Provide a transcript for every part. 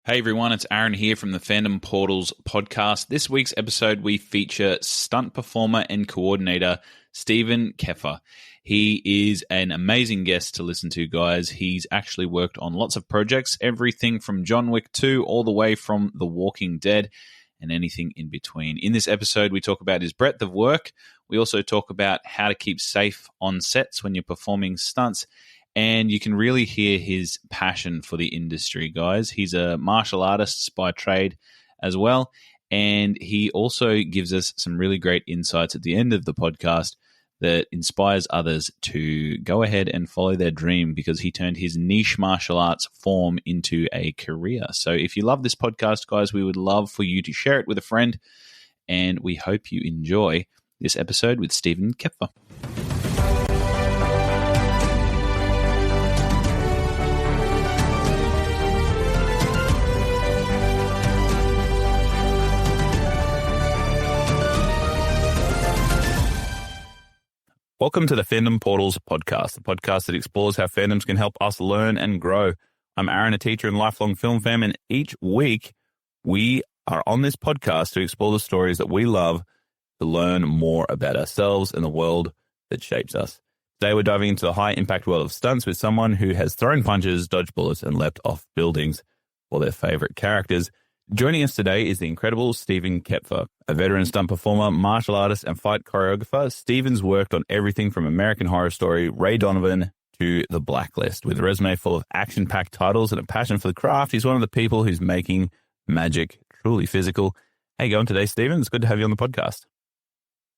Hey everyone, it's Aaron here from the Fandom Portals podcast. This week's episode, we feature stunt performer and coordinator Steven Koepfer. He is an amazing guest to listen to, guys. He's actually worked on lots of projects, everything from John Wick 2 all the way from The Walking Dead and anything in between. In this episode, we talk about his breadth of work. We also talk about how to keep safe on sets when you're performing stunts. And you can really hear his passion for the industry, guys. He's a martial artist by trade as well. And he also gives us some really great insights at the end of the podcast that inspires others to go ahead and follow their dream, because he turned his niche martial arts form into a career. So if you love this podcast, guys, we would love for you to share it with a friend. And we hope you enjoy this episode with Steven Koepfer. Welcome to the Fandom Portals podcast, the podcast that explores how fandoms can help us learn and grow. I'm Aaron, a teacher and lifelong film fan, and each week we are on this podcast to explore the stories that we love to learn more about ourselves and the world that shapes us. Today we're diving into the high-impact world of stunts with someone who has thrown punches, dodged bullets, and leapt off buildings for their favorite characters. Joining us today is the incredible Steven Koepfer, a veteran stunt performer, martial artist, and fight choreographer. Steven's worked on everything from American Horror Story, Ray Donovan, to The Blacklist. With a resume full of action-packed titles and a passion for the craft, he's one of the people who's making magic truly physical. How you going today, Steven? It's good to have you on the podcast.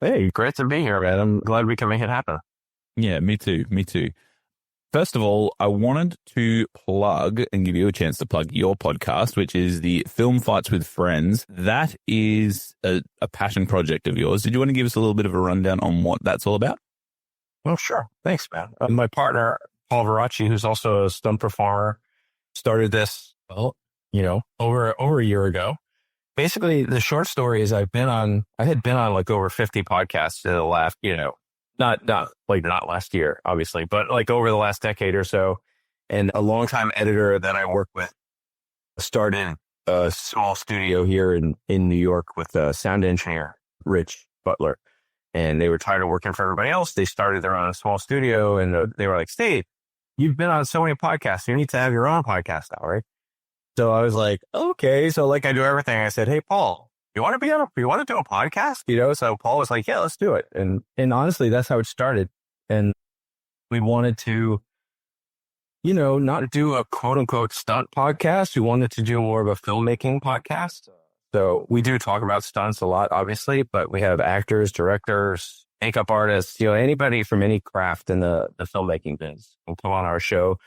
Hey, great to be here, man. I'm glad we can make it happen. Yeah, me too. First of all, I wanted to plug and give you a chance to plug your podcast, which is the Film Fights with Friends. That is a passion project of yours. Did you want to give us a little bit of a rundown on what that's all about? Oh, sure. Thanks, man. My partner, Paul Veracci, who's also a stunt performer, started this, over a year ago. Basically, the short story is I had been on like over 50 podcasts in the last, not last year, obviously, but like over the last decade or so. And a longtime editor that I work with started a small studio here in New York with a sound engineer, Rich Butler. And they were tired of working for everybody else. They started their own small studio, and they were like, Steve, you've been on so many podcasts. You need to have your own podcast now, right? So I was like, okay. So like I do everything. I said, hey, Paul, you want to do a podcast? So Paul was like, yeah, let's do it. And honestly, that's how it started. And we wanted to, not do a quote unquote stunt podcast. We wanted to do more of a filmmaking podcast. So we do talk about stunts a lot, obviously, but we have actors, directors, makeup artists, anybody from any craft in the filmmaking biz will come on our show.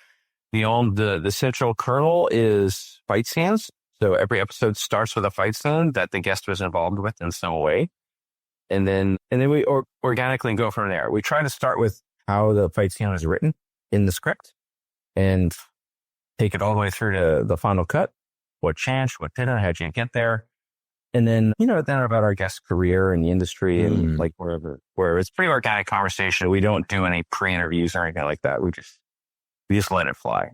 The central kernel is fight scenes. So every episode starts with a fight scene that the guest was involved with in some way. And then we organically go from there. We try to start with how the fight scene is written in the script and take it all the way through to the final cut. What changed? What didn't? How'd you get there? And then, then about our guest career in the industry and like wherever it's pretty organic conversation. We don't do any pre-interviews or anything like that. We just let it fly,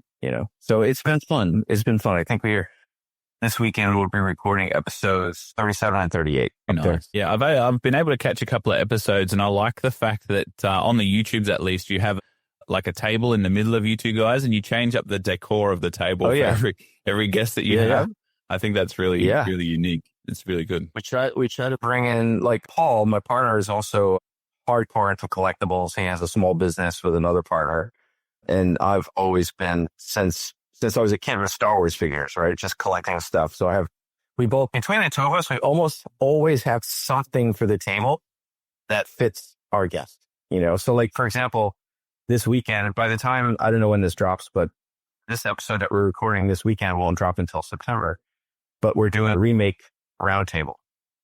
So it's been fun. I think this weekend we'll be recording episodes 37 and 38. Nice. Yeah, I've been able to catch a couple of episodes, and I like the fact that on the YouTubes at least you have like a table in the middle of you two guys, and you change up the decor of the table for every guest that you have. Yeah. I think that's really unique. It's really good. We try to bring in, like, Paul, my partner, is also hardcore into collectibles. He has a small business with another partner, and I've always been since I was a kid with Star Wars figures, right? Just collecting stuff. So we both, between the two of us, we almost always have something for the table that fits our guest, So like, for example, this weekend, by the time, I don't know when this drops, but this episode that we're recording this weekend won't drop until September, but we're doing a remake roundtable,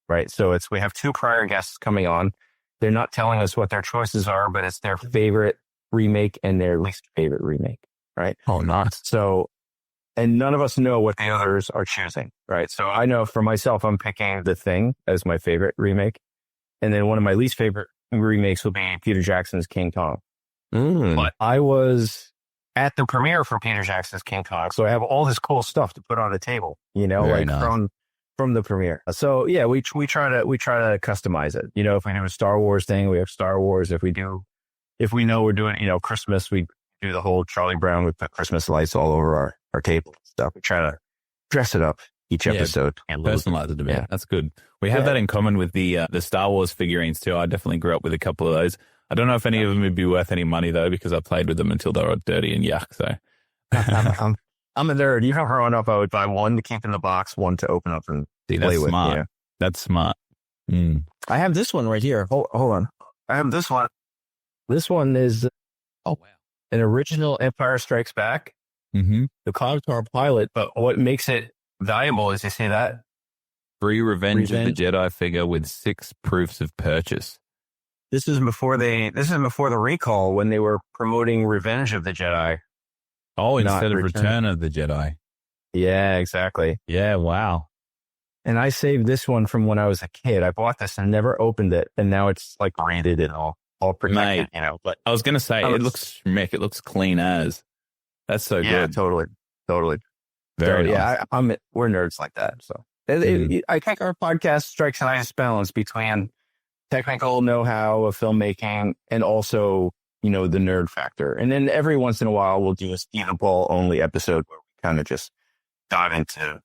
right? So we have two prior guests coming on. They're not telling us what their choices are, but it's their favorite remake and their least favorite remake. Right. Oh, nice. So, and none of us know what the others are choosing. Right. So I know for myself, I'm picking The Thing as my favorite remake. And then one of my least favorite remakes will be Peter Jackson's King Kong. But I was at the premiere for Peter Jackson's King Kong. So I have all this cool stuff to put on the table, Very nice. from the premiere. So yeah, we try to customize it. If we do a Star Wars thing, we have Star Wars. If we know we're doing, Christmas, we do the whole Charlie Brown. We put Christmas lights all over our table and stuff. We try to dress it up each episode and personalize it a bit. Yeah. That's good. We have that in common with the Star Wars figurines too. I definitely grew up with a couple of those. I don't know if any of them would be worth any money though, because I played with them until they were dirty and yuck. So I'm a nerd. Growing up, I would buy one to keep in the box, one to open up and play with. Smart. That's smart. I have this one right here. Hold on. I have this one. This one is wow, an original Empire Strikes Back. Mm-hmm. The Contour pilot, but what makes it valuable is, you see that? Free Revenge of the Jedi figure with 6 proofs of purchase. This is before the recall, when they were promoting Revenge of the Jedi. Oh, instead of Return of the Jedi. Yeah, exactly. Yeah, wow. And I saved this one from when I was a kid. I bought this and never opened it, and now it's like rated and all protected, Mate, But I was going to say, it looks schmick. It looks clean as. That's so good. Yeah, totally. Very nice. Yeah, we're nerds like that. So I think our podcast strikes a nice balance between technical know-how of filmmaking and also, the nerd factor. And then every once in a while, we'll do a Steven Paul only episode where we kind of just dive into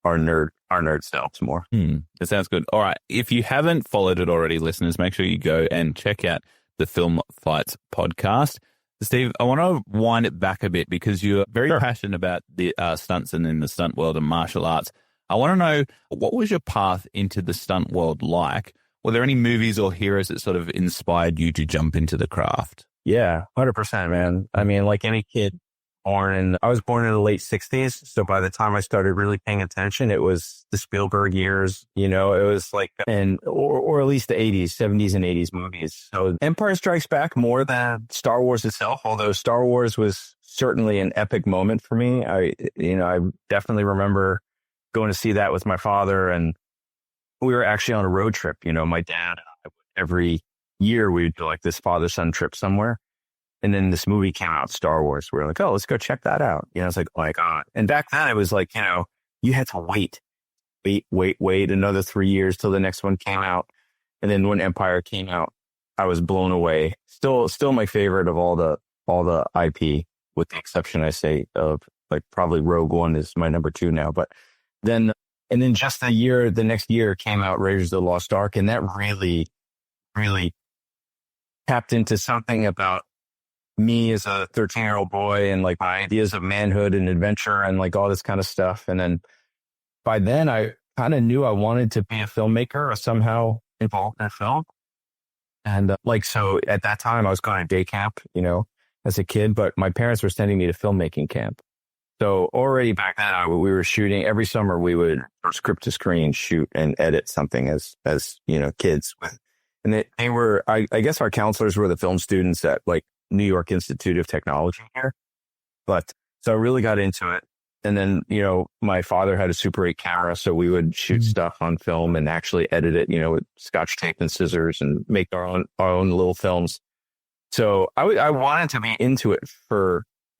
our nerd selves more. That sounds good. All right. If you haven't followed it already, listeners, make sure you go and check out the Film Fights podcast. Steve, I want to wind it back a bit because you're very passionate about the stunts and in the stunt world and martial arts. I want to know, what was your path into the stunt world like? Were there any movies or heroes that sort of inspired you to jump into the craft? Yeah, 100%, man. I mean, like any kid, I was born in the late 60s. So by the time I started really paying attention, it was the Spielberg years, it was like, or at least the 80s, 70s and 80s movies. So Empire Strikes Back more than Star Wars itself, although Star Wars was certainly an epic moment for me. I definitely remember going to see that with my father, and we were actually on a road trip. My dad, every year we would do like this father-son trip somewhere. And then this movie came out, Star Wars. We were like, oh, let's go check that out. It's like, oh my God. And back then it was like, you had to wait another 3 years till the next one came out. And then when Empire came out, I was blown away. Still my favorite of all the IP, with the exception, I say, of like probably Rogue One is my number 2 now. But then just the next year came out Raiders of the Lost Ark. And that really, really tapped into something about me as a 13-year-old boy and like my ideas of manhood and adventure and like all this kind of stuff. And then by then I kind of knew I wanted to be a filmmaker or somehow involved in film. And so at that time I was going to day camp, as a kid, but my parents were sending me to filmmaking camp. So already back then we were shooting every summer. We would script to screen, shoot and edit something as kids. And they were, I guess our counselors were the film students at like New York Institute of Technology here. But so I really got into it. And then, my father had a Super 8 camera, so we would shoot stuff on film and actually edit it, with Scotch tape and scissors and make our own little films. So I wanted to be into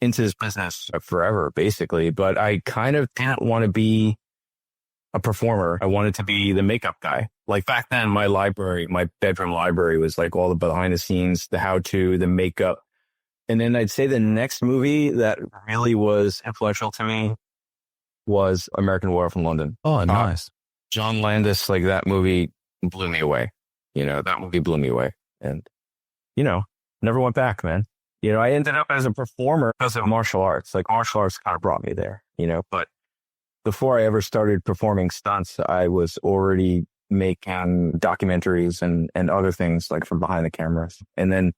this business forever, basically, but I kind of didn't want to be a performer. I wanted to be the makeup guy. Like back then, my bedroom library was like all the behind the scenes, the how-to, the makeup. And then I'd say the next movie that really was influential to me was American Werewolf in London. Oh, nice. John Landis, like that movie blew me away. That movie blew me away. And, never went back, man. I ended up as a performer because of martial arts. Like martial arts kind of brought me there, but before I ever started performing stunts, I was already making documentaries and other things like from behind the cameras. And then,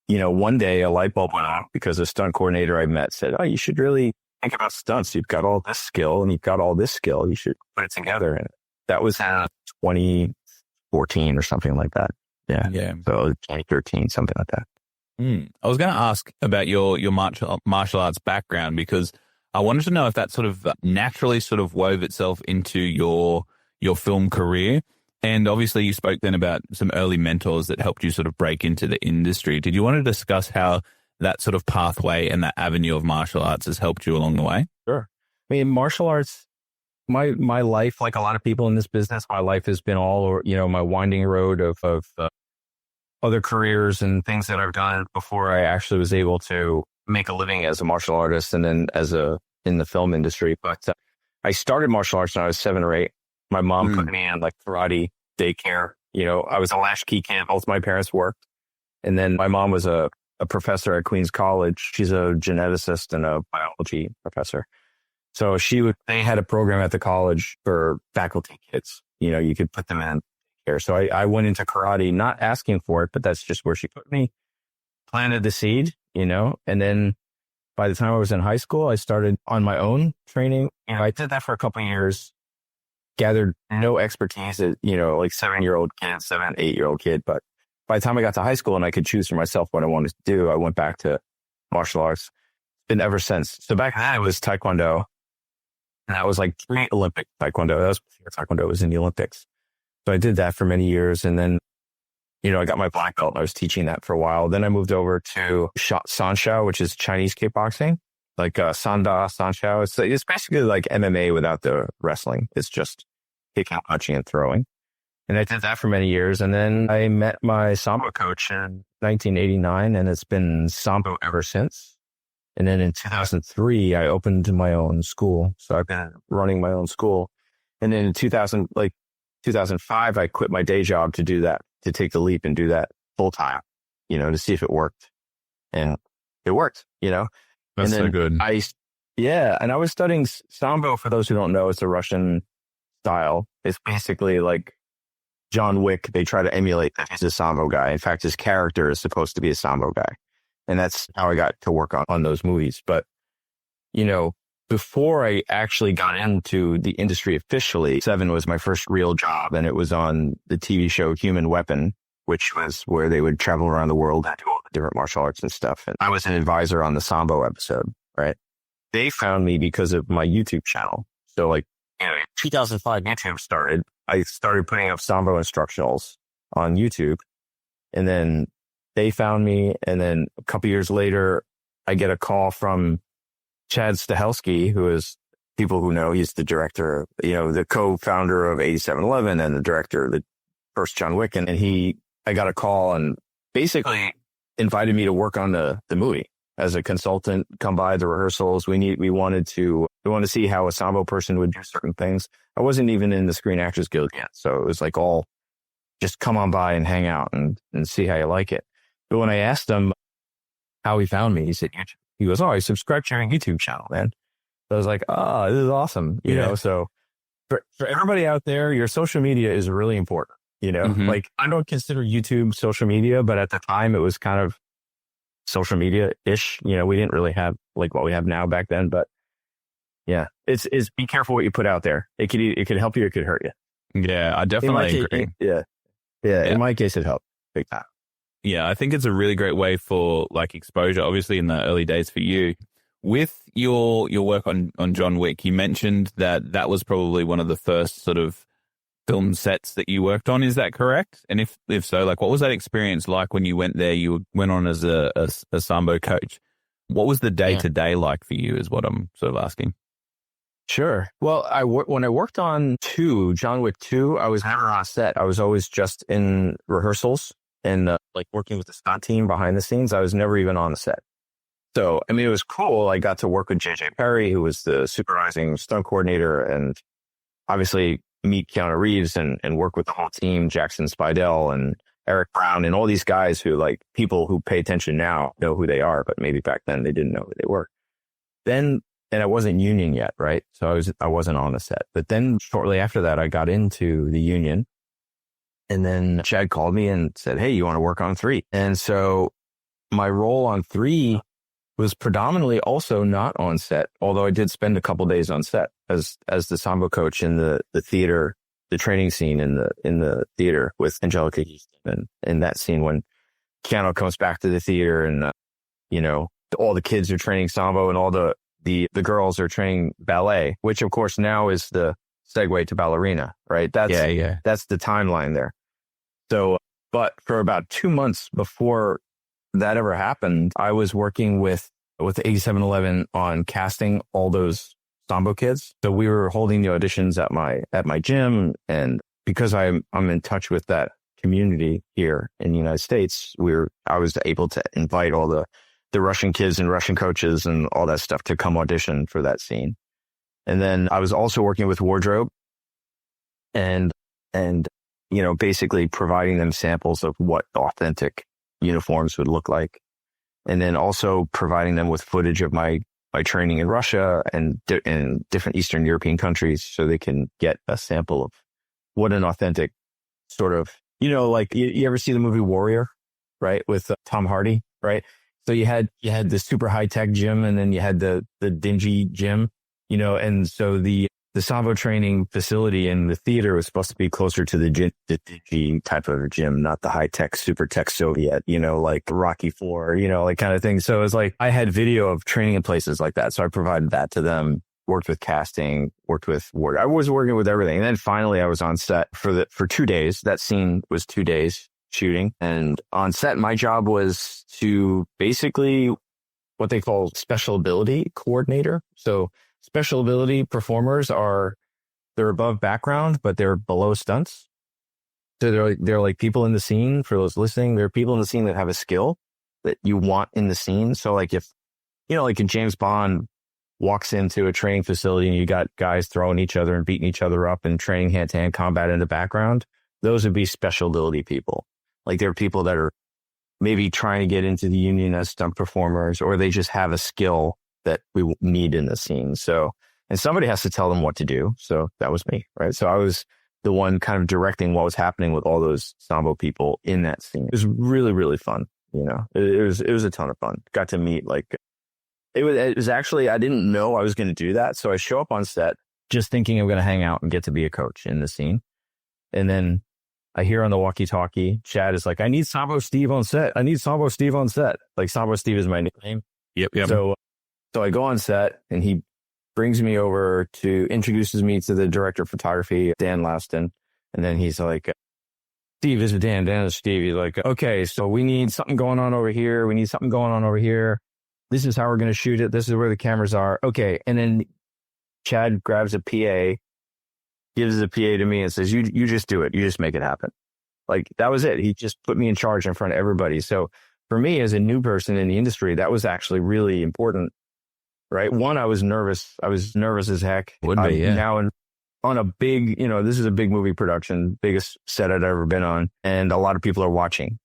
one day a light bulb went on because a stunt coordinator I met said, oh, you should really think about stunts. You've got all this skill and you've got all this skill. You should put it together. And that was 2014 or something like that. Yeah. So 2013, something like that. I was going to ask about your martial arts background, because I wanted to know if that sort of naturally sort of wove itself into your film career. And obviously you spoke then about some early mentors that helped you sort of break into the industry. Did you want to discuss how that sort of pathway and that avenue of martial arts has helped you along the way? Sure. I mean, martial arts, my life, like a lot of people in this business, my life has been all, my winding road of other careers and things that I've done before I actually was able to make a living as a martial artist and then in the film industry. But I started martial arts when I was 7 or 8. My mom put me in like karate daycare. I was a latchkey kid. Both my parents worked. And then my mom was a professor at Queens College. She's a geneticist and a biology professor. So they had a program at the college for faculty kids. You could put them in here. So I went into karate, not asking for it, but that's just where she put me, planted the seed, and then by the time I was in high school, I started on my own training. I did that for a couple of years, gathered no expertise at, like 7-year-old kid, 7, 8-year-old kid. But by the time I got to high school and I could choose for myself what I wanted to do, I went back to martial arts. Been ever since. So back then it was Taekwondo. And that was like pre-Olympic Taekwondo. That was before Taekwondo was in the Olympics. So I did that for many years. And then, I got my black belt and I was teaching that for a while. Then I moved over to Sanshao, which is Chinese kickboxing, like Sanda, Sanshao. It's basically like MMA without the wrestling. It's just kicking, punching, and throwing. And I did that for many years. And then I met my Sambo coach in 1989, and it's been Sambo ever since. And then in 2003, I opened my own school. So I've been running my own school. And then in 2005, I quit my day job to do that, to take the leap and do that full time, to see if it worked. And it worked, That's and then so good. And I was studying Sambo. For those who don't know, it's a Russian style. It's basically like John Wick. They try to emulate that he's a Sambo guy. In fact, his character is supposed to be a Sambo guy. And that's how I got to work on those movies. But, before I actually got into the industry officially, 7 was my first real job. And it was on the TV show Human Weapon, which was where they would travel around the world and do all the different martial arts and stuff. And I was an advisor on the Sambo episode, right? They found me because of my YouTube channel. So like, 2005 YouTube started. I started putting up Sambo instructionals on YouTube. And then they found me. And then a couple years later, I get a call from Chad Stahelski, who is, people who know, he's the director, the co-founder of 8711 and the director of the first John Wick. And I got a call and basically invited me to work on the movie as a consultant, come by the rehearsals. We wanted to see how a Sambo person would do certain things. I wasn't even in the Screen Actors Guild yet. So it was like all just come on by and hang out and see how you like it. But when I asked him how he found me, he said, YouTube. He goes, I subscribe to your YouTube channel, man. So I was like, this is awesome. You know, so for everybody out there, your social media is really important. Like I don't consider YouTube social media, but at the time it was kind of social media-ish. We didn't really have like what we have now back then, but yeah, it's be careful what you put out there. It could help you, it could hurt you. Yeah, I definitely agree. Yeah. In my case, it helped big time. Yeah, I think it's a really great way for like exposure, obviously in the early days for you. With your work on John Wick, you mentioned that was probably one of the first sort of film sets that you worked on. Is that correct? And if so, like what was that experience like when you went there? You went on as a Sambo coach. What was the day-to-day like for you is what I'm sort of asking. Sure. Well, when I worked on John Wick 2, I was never on set. I was always just in rehearsals and like working with the stunt team behind the scenes. I was never even on the set. So, I mean, it was cool. I got to work with JJ Perry, who was the supervising stunt coordinator, and obviously meet Keanu Reeves and work with the whole team, Jackson Spidell and Eric Brown and all these guys who, like, people who pay attention now know who they are, but maybe back then they didn't know who they were. Then, and I wasn't union yet, right? So I wasn't on the set. But then shortly after that, I got into the union. And then Chad called me and said, hey, you want to work on 3? And so my role on 3 was predominantly also not on set, although I did spend a couple days on set as the Sambo coach in the theater, the training scene in the theater with Angelica Houston. And that scene when Keanu comes back to the theater and, all the kids are training Sambo and all the girls are training ballet, which of course now is the segue to ballerina, right? That's the timeline there. So, but for about 2 months before that ever happened, I was working with 8711 on casting all those Sambo kids. So we were holding the auditions at my gym, and because I'm in touch with that community here in the United States, I was able to invite all the Russian kids and Russian coaches and all that stuff to come audition for that scene. And then I was also working with wardrobe and basically providing them samples of what authentic uniforms would look like. And then also providing them with footage of my training in Russia and in different Eastern European countries so they can get a sample of what an authentic sort of, like you ever see the movie Warrior, right? With Tom Hardy, right? So you had the super high tech gym, and then you had the dingy gym, and so the Sambo training facility and the theater was supposed to be closer to the dingy type of gym, not the high tech, super tech Soviet, like Rocky IV, like kind of thing. So it was like I had video of training in places like that. So I provided that to them, worked with casting, worked with ward. I was working with everything. And then finally I was on set for 2 days. That scene was 2 days shooting. And on set, my job was to basically what they call special ability coordinator. So special ability performers they're above background, but they're below stunts. So they're like people in the scene. For those listening, there are people in the scene that have a skill that you want in the scene. So like if, like in James Bond walks into a training facility and you got guys throwing each other and beating each other up and training hand-to-hand combat in the background, those would be special ability people. Like there are people that are maybe trying to get into the union as stunt performers, or they just have a skill that we need in the scene. So, and somebody has to tell them what to do. So that was me, right? So I was the one kind of directing what was happening with all those Sambo people in that scene. It was really, really fun. It was a ton of fun. Got to meet it was actually, I didn't know I was going to do that. So I show up on set just thinking I'm going to hang out and get to be a coach in the scene. And then I hear on the walkie-talkie, Chad is like, I need Sambo Steve on set. I need Sambo Steve on set. Like Sambo Steve is my nickname. Yep. So I go on set and he brings me over introduces me to the director of photography, Dan Laston. And then he's like, Steve, this is Dan. Dan is Steve. He's like, okay, so we need something going on over here. We need something going on over here. This is how we're going to shoot it. This is where the cameras are. Okay. And then Chad grabs a PA, gives the PA to me and says, you just do it. You just make it happen. Like that was it. He just put me in charge in front of everybody. So for me as a new person in the industry, that was actually really important. Right. One, I was nervous. I was nervous as heck. Would be, yeah. Now on a big, this is a big movie production, biggest set I'd ever been on. And a lot of people are watching,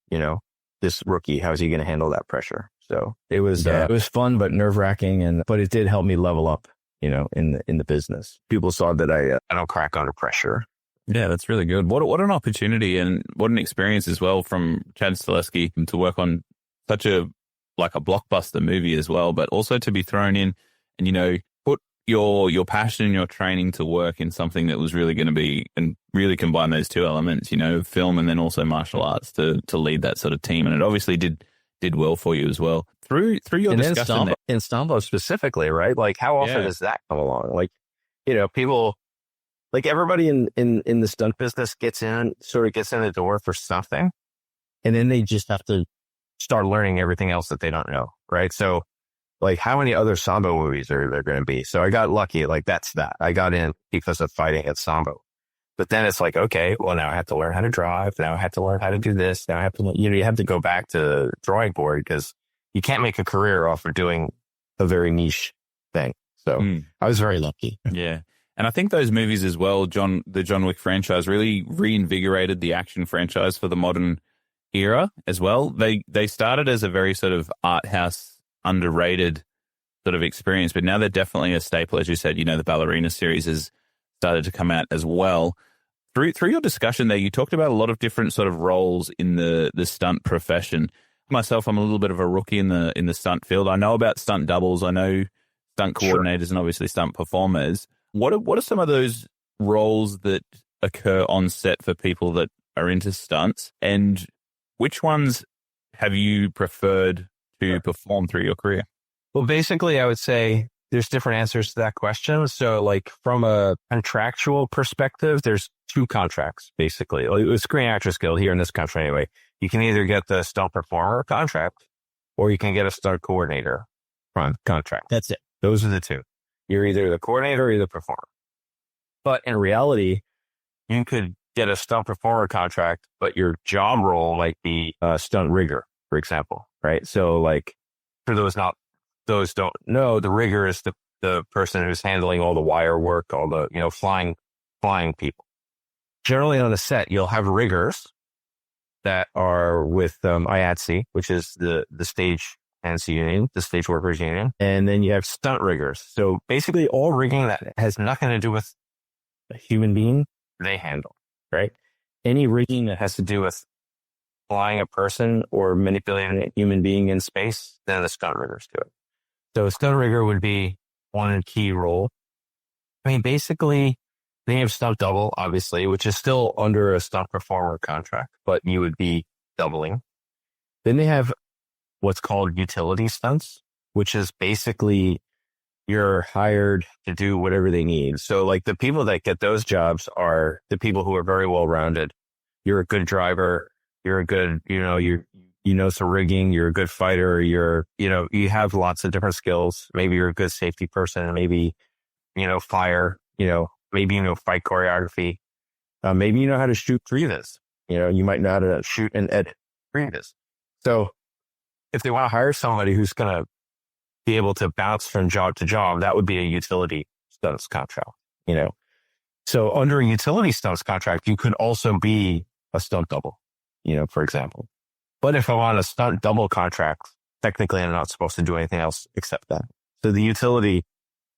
this rookie, how's he going to handle that pressure? So it was fun, but nerve wracking. But it did help me level up, in the business. People saw that I don't crack under pressure. Yeah, that's really good. What an opportunity and what an experience as well from Chad Stileski to work on such a blockbuster movie as well, but also to be thrown in and, put your passion and your training to work in something that was really going to be and really combine those two elements, film and then also martial arts to lead that sort of team. And it obviously did well for you as well. Through your and discussion in Sambo specifically, right? Like how often does that come along? Like, people, like everybody in the stunt business gets in the door for something, and then they just have to start learning everything else that they don't know, right? So like how many other Sambo movies are there going to be? So I got lucky, like that's that. I got in because of fighting at Sambo. But then it's like, okay, well now I have to learn how to drive. Now I have to learn how to do this. Now I have to, you have to go back to the drawing board because you can't make a career off of doing a very niche thing. So I was very lucky. Yeah. And I think those movies as well, the John Wick franchise really reinvigorated the action franchise for the modern era as well. They started as a very sort of art house, underrated sort of experience, but now they're definitely a staple. As you said, the Ballerina series has started to come out as well. Through your discussion there, you talked about a lot of different sort of roles in the stunt profession. Myself, I'm a little bit of a rookie in the stunt field. I know about stunt doubles. I know stunt coordinators and obviously stunt performers. What are some of those roles that occur on set for people that are into stunts, and which ones have you preferred to perform through your career? Well, basically, I would say there's different answers to that question. So like from a contractual perspective, there's two contracts, basically. With Screen Actors Guild here in this country anyway. You can either get the stunt performer contract or you can get a stunt coordinator contract. That's it. Those are the two. You're either the coordinator or you're the performer. But in reality, you could get a stunt performer contract, but your job role might be a stunt rigger, for example, right? So like, for those don't know, the rigger is the person who's handling all the wire work, all the, flying people. Generally on the set, you'll have riggers that are with IATSE, which is the stage hands union, the stage workers union. And then you have stunt riggers. So basically all rigging that has nothing to do with a human being, they handle, right? Any rigging that has to do with flying a person or manipulating a human being in space, then the stunt riggers do it. So a stunt rigger would be one key role. I mean, basically, they have stunt double, obviously, which is still under a stunt performer contract, but you would be doubling. Then they have what's called utility stunts, which is basically you're hired to do whatever they need. So like the people that get those jobs are the people who are very well rounded. You're a good driver. You're a good, you know some rigging. You're a good fighter. You have lots of different skills. Maybe you're a good safety person. Maybe, fire, maybe fight choreography. Maybe you know how to shoot previs. You might know how to shoot and edit previs. So if they want to hire somebody who's going to be able to bounce from job to job, that would be a utility stunts contract, So under a utility stunts contract, you could also be a stunt double, for example. But if I'm on a stunt double contract, technically I'm not supposed to do anything else except that. So the utility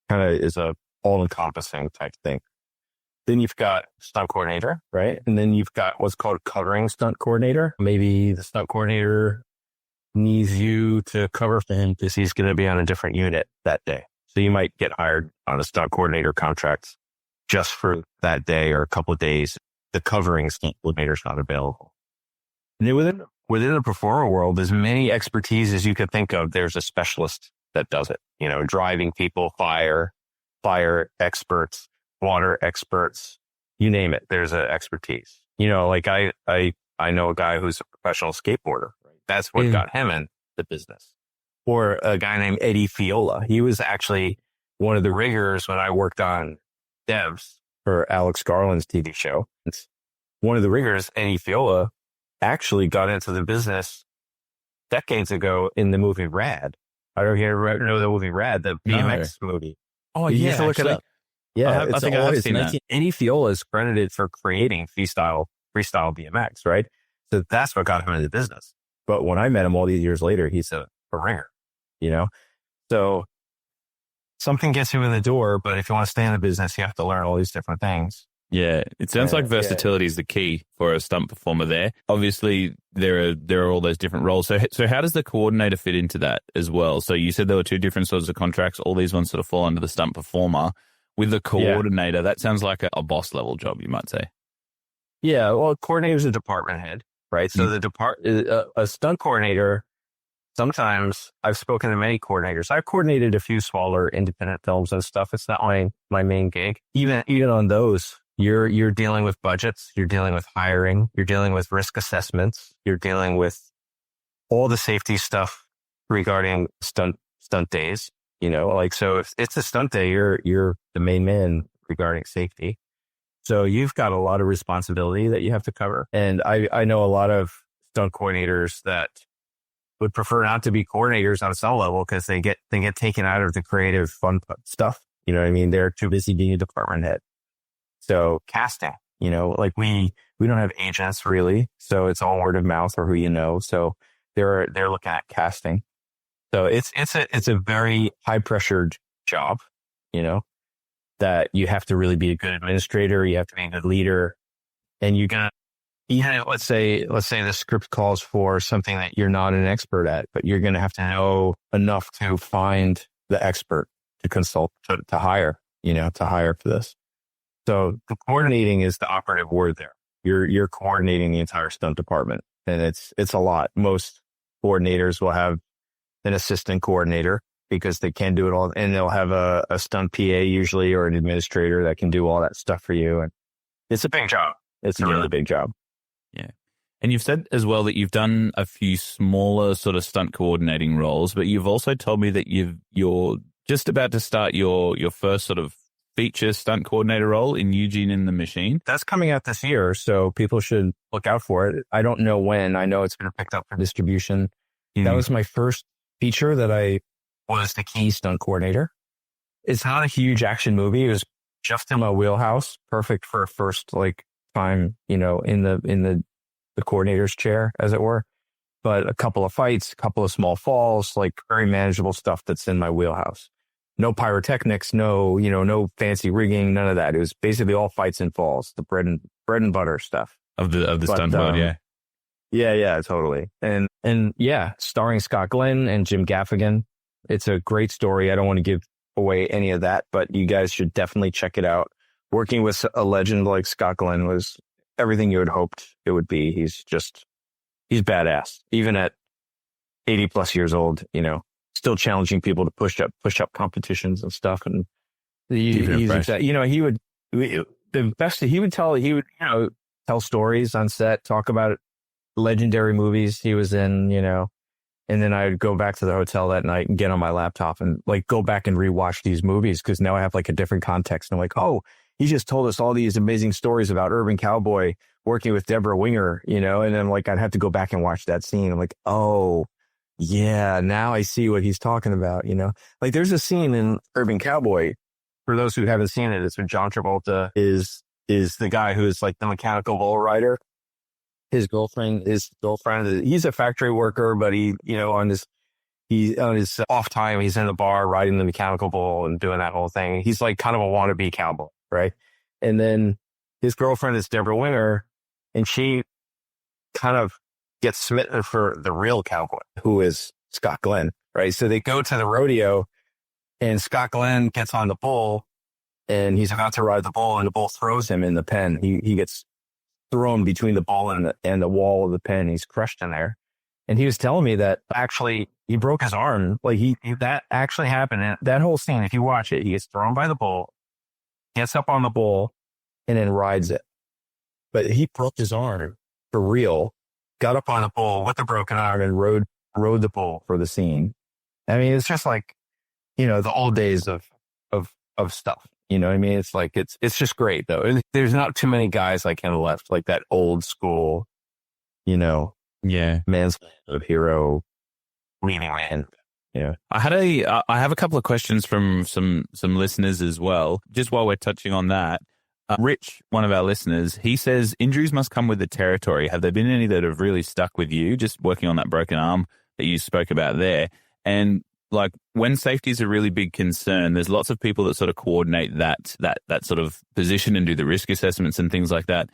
kind of is a all-encompassing type thing. Then you've got stunt coordinator, right? And then you've got what's called covering stunt coordinator. Maybe the stunt coordinator needs you to cover for him because he's going to be on a different unit that day. So you might get hired on a stunt coordinator contract just for that day or a couple of days. The covering stunt coordinator is not available. And then within the performer world, as many expertise as you could think of, there's a specialist that does it. Driving people, fire experts, water experts, you name it. There's an expertise. Like I know a guy who's a professional skateboarder. Right? That's what got him in the business. Or a guy named Eddie Fiola. He was actually one of the riggers when I worked on Devs for Alex Garland's TV show. It's one of the riggers, Eddie Fiola, actually got into the business decades ago in the movie Rad. I don't know if you ever know the movie Rad, the BMX movie. Oh, you yeah. have to look it up. Yeah, I think I have seen that. Eddie Fiola is credited for creating freestyle BMX, right? So that's what got him into the business. But when I met him all these years later, he's a ringer, So something gets you in the door, but if you want to stay in the business, you have to learn all these different things. Yeah, it sounds like versatility is the key for a stunt performer there. Obviously, there are all those different roles. So how does the coordinator fit into that as well? So you said there were two different sorts of contracts. All these ones sort of fall under the stunt performer. With the coordinator, that sounds like a boss level job, you might say. Yeah, well, a coordinator is a department head, right? So a stunt coordinator, sometimes I've spoken to many coordinators. I've coordinated a few smaller independent films and stuff. It's not my main gig. Even on those, you're dealing with budgets, you're dealing with hiring, you're dealing with risk assessments, you're dealing with all the safety stuff regarding stunt days. So if it's a stunt day, you're the main man regarding safety. So you've got a lot of responsibility that you have to cover. And I know a lot of stunt coordinators that would prefer not to be coordinators on some level because they get taken out of the creative fun stuff. You know what I mean? They're too busy being a department head. So casting, like we don't have agents really. So it's all word of mouth or who you know. So they're looking at casting. So it's a very high pressured job, that you have to really be a good administrator. You have to be a good leader, and you're gonna, let's say the script calls for something that you're not an expert at, but you're gonna have to know enough to find the expert to consult to hire for this. So the coordinating is the operative word there. You're coordinating the entire stunt department, and it's a lot. Most coordinators will have an assistant coordinator because they can do it all. And they'll have a stunt PA usually or an administrator that can do all that stuff for you. And it's a big job. It's a really big job. Yeah. And you've said as well that you've done a few smaller sort of stunt coordinating roles, but you've also told me that you're just about to start your first sort of feature stunt coordinator role in Eugene in the Machine. That's coming out this year, so people should look out for it. I don't know when. I know it's been picked up for distribution. That was my first feature that I was the key stunt coordinator. It's not a huge action movie. It was just in my wheelhouse, perfect for a first time, in the coordinator's chair, as it were. But a couple of fights, a couple of small falls, very manageable stuff that's in my wheelhouse. No pyrotechnics, no fancy rigging, none of that. It was basically all fights and falls, the bread and butter stuff of the stunt world, yeah. Yeah, totally. And yeah, starring Scott Glenn and Jim Gaffigan. It's a great story. I don't want to give away any of that, but you guys should definitely check it out. Working with a legend like Scott Glenn was everything you had hoped it would be. He's badass. Even at 80 plus years old, still challenging people to push up competitions and stuff. And he would tell stories on set, talk about legendary movies he was in, and then I would go back to the hotel that night and get on my laptop and go back and rewatch these movies, because now I have a different context. And I'm oh, he just told us all these amazing stories about Urban Cowboy working with Deborah Winger, and then I'd have to go back and watch that scene. I'm oh, yeah, now I see what he's talking about, there's a scene in Urban Cowboy, for those who haven't seen it, it's when John Travolta is the guy who is the mechanical bull rider. His girlfriend, he's a factory worker, but he on his off time, he's in the bar riding the mechanical bull and doing that whole thing. He's kind of a wannabe cowboy, right? And then his girlfriend is Deborah Winger, and she kind of gets smitten for the real cowboy, who is Scott Glenn, right? So they go to the rodeo, and Scott Glenn gets on the bull, and he's about to ride the bull, and the bull throws him in the pen. He gets thrown between the bull and the wall of the pen. He's crushed in there. And he was telling me that actually he broke his arm. That actually happened. And that whole scene, if you watch it, he gets thrown by the bull, gets up on the bull, and then rides it. But he broke his arm for real, got up on the bull with a broken arm, and rode the bull for the scene. I mean, it's just the old days of stuff. You know what I mean? It's it's just great though. And there's not too many guys like him left, that old school, man's of hero leading man. Yeah. I have a couple of questions from some listeners as well. Just while we're touching on that, Rich, one of our listeners, he says injuries must come with the territory. Have there been any that have really stuck with you? Just working on that broken arm that you spoke about there, and when safety is a really big concern, there's lots of people that sort of coordinate that sort of position and do the risk assessments and things like that.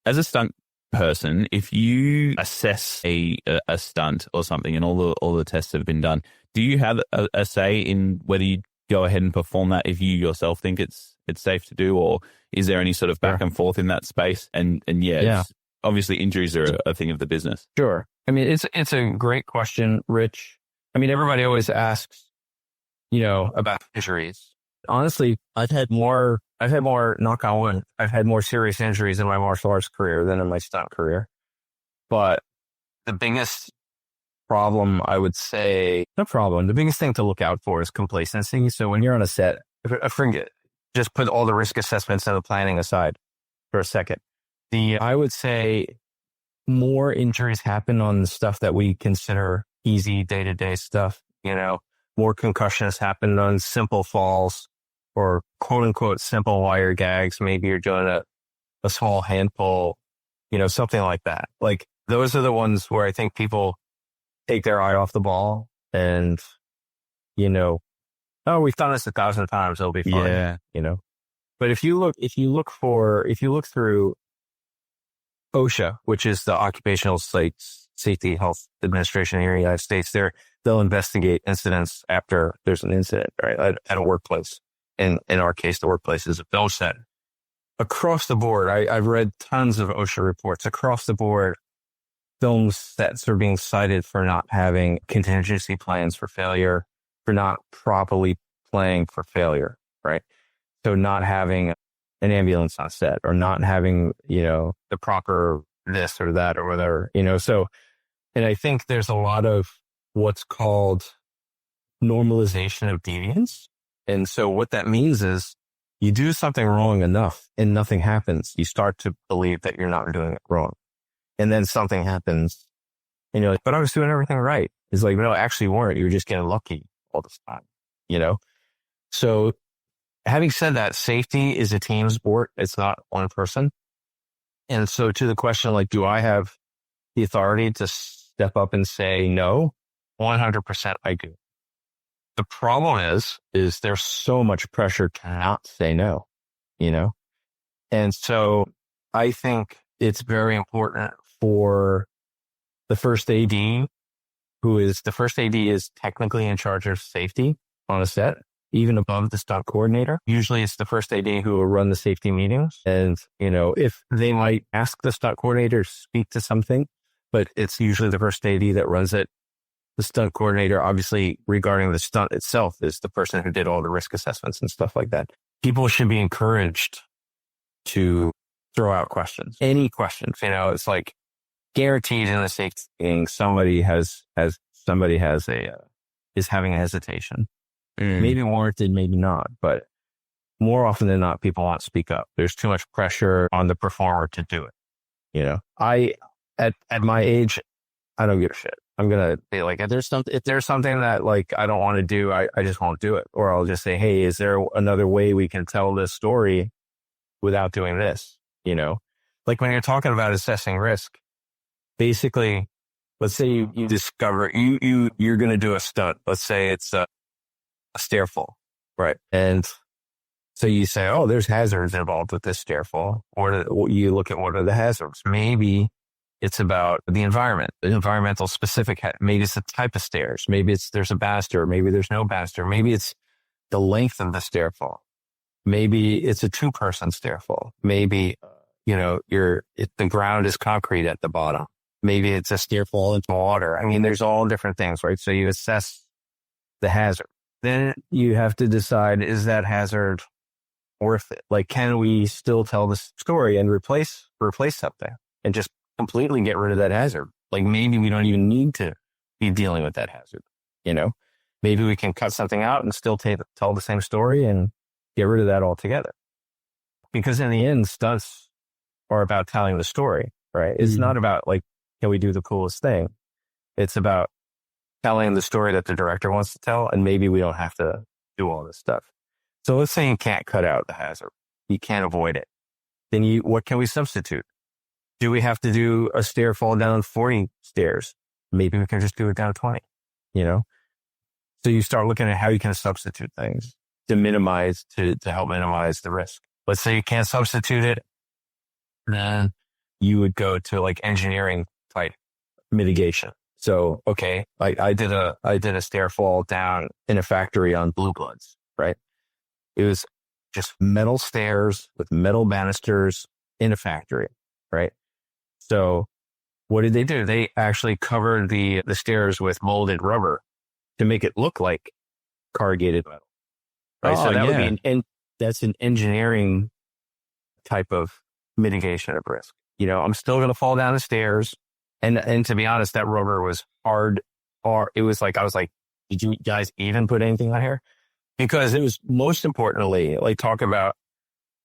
As a stunt person, if you assess a stunt or something and all the tests have been done, do you have a say in whether you go ahead and perform that if you yourself think it's safe to do, or is there any sort of back and forth in that space? And obviously injuries are a thing of the business. Sure. I mean, it's a great question, Rich. I mean, everybody always asks, about injuries. Honestly, I've had more, knock on wood, I've had more serious injuries in my martial arts career than in my stunt career. But the biggest problem, I would say, the biggest thing to look out for is complacency. So when you're on a set, just put all the risk assessments and the planning aside for a second. I would say more injuries happen on the stuff that we consider easy day-to-day stuff. More concussions happen on simple falls or quote-unquote simple wire gags. Maybe you're doing a small hand pull, something like that. Those are the ones where I think people take their eye off the ball and, oh, we've done this 1,000 times, it'll be fine. Yeah. But if you look through OSHA, which is the Occupational Safety Health Administration here in the United States, they'll investigate incidents after there's an incident, right, at a workplace. In our case, the workplace is a film set. Across the board, I've read tons of OSHA reports. Across the board, film sets are being cited for not having contingency plans for failure, for not properly planning for failure, right? So not having an ambulance on set, or not having, the proper this or that or whatever, so, and I think there's a lot of what's called normalization of deviance. And so what that means is you do something wrong enough and nothing happens. You start to believe that you're not doing it wrong. And then something happens and you're like, but I was doing everything right. It's like, no, actually you weren't. You were just getting lucky all the time, So having said that, safety is a team sport. It's not one person. And so to the question, like, do I have the authority to step up and say no? 100% I do. The problem is there's so much pressure to not say no, And so I think it's very important for the first AD, the first AD is technically in charge of safety on a set, even above the stunt coordinator. Usually it's the first AD who will run the safety meetings. And, if they might ask the stunt coordinator to speak to something, but it's usually the first AD that runs it. The stunt coordinator, obviously, regarding the stunt itself, is the person who did all the risk assessments and stuff like that. People should be encouraged to throw out questions. Any questions, it's like guaranteed in the safety thing, somebody is having a hesitation. Maybe warranted, maybe not, but more often than not, people won't speak up. There's too much pressure on the performer to do it. At my age, I don't give a shit. I'm going to be like, if there's something that like, I don't want to do, I just won't do it. Or I'll just say, hey, is there another way we can tell this story without doing this? Like when you're talking about assessing risk, basically, let's say you discover you're going to do a stunt. Let's say it's a stair fall, right? And so you say, oh, there's hazards involved with this stair fall. Or you look at what are the hazards. Maybe it's about the environment, the environmental specific. Maybe it's the type of stairs. Maybe there's a banister. Maybe there's no banister. Maybe it's the length of the stair fall. Maybe it's a 2-person stair fall. Maybe, the ground is concrete at the bottom. Maybe it's a stair fall into water. I mean, there's all different things, right? So you assess the hazard. Then you have to decide, is that hazard worth it? Like, can we still tell the story and replace something and just completely get rid of that hazard? Like maybe we don't even need to be dealing with that hazard. Maybe we can cut something out and still tell the same story and get rid of that altogether. Because in the end, stunts are about telling the story, right? It's not about like, can we do the coolest thing? It's about telling the story that the director wants to tell. And maybe we don't have to do all this stuff. So let's say you can't cut out the hazard. You can't avoid it. Then what can we substitute? Do we have to do a stair fall down 40 stairs? Maybe we can just do it down 20, So you start looking at how you can substitute things to help minimize the risk. Let's say you can't substitute it. Then you would go to like engineering type mitigation. So, okay, I did a stair fall down in a factory on Blue Bloods, right? It was just metal stairs with metal banisters in a factory, right? So what did they do? They actually covered the stairs with molded rubber to make it look like corrugated metal. Right. So that would be that's an engineering type of mitigation of risk. I'm still going to fall down the stairs. And to be honest, that rubber was hard. Or it was like, I was like, did you guys even put anything on here? Because it was most importantly, like talk about,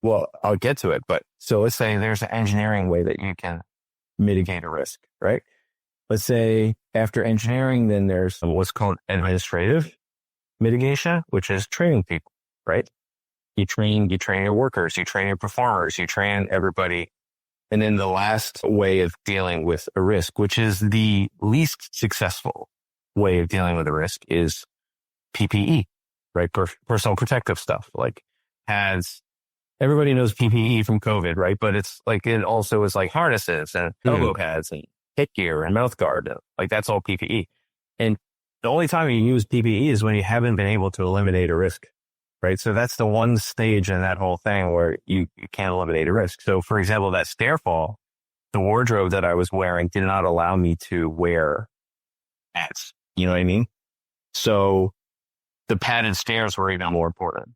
well, I'll get to it. But so let's say there's an engineering way that you can mitigate a risk, right? Let's say after engineering, then there's what's called administrative mitigation, which is training people, right? You train your workers, you train your performers, you train everybody. And then the last way of dealing with a risk, which is the least successful way of dealing with a risk, is PPE, right? Personal protective stuff like pads. Everybody knows PPE from COVID, right? But it's like, it also is like harnesses and elbow pads and hit gear and mouth guard. Like that's all PPE. And the only time you use PPE is when you haven't been able to eliminate a risk, right? So that's the one stage in that whole thing where you can't eliminate a risk. So for example, that stair fall, the wardrobe that I was wearing did not allow me to wear pads. You know what I mean? So the padded stairs were even more important,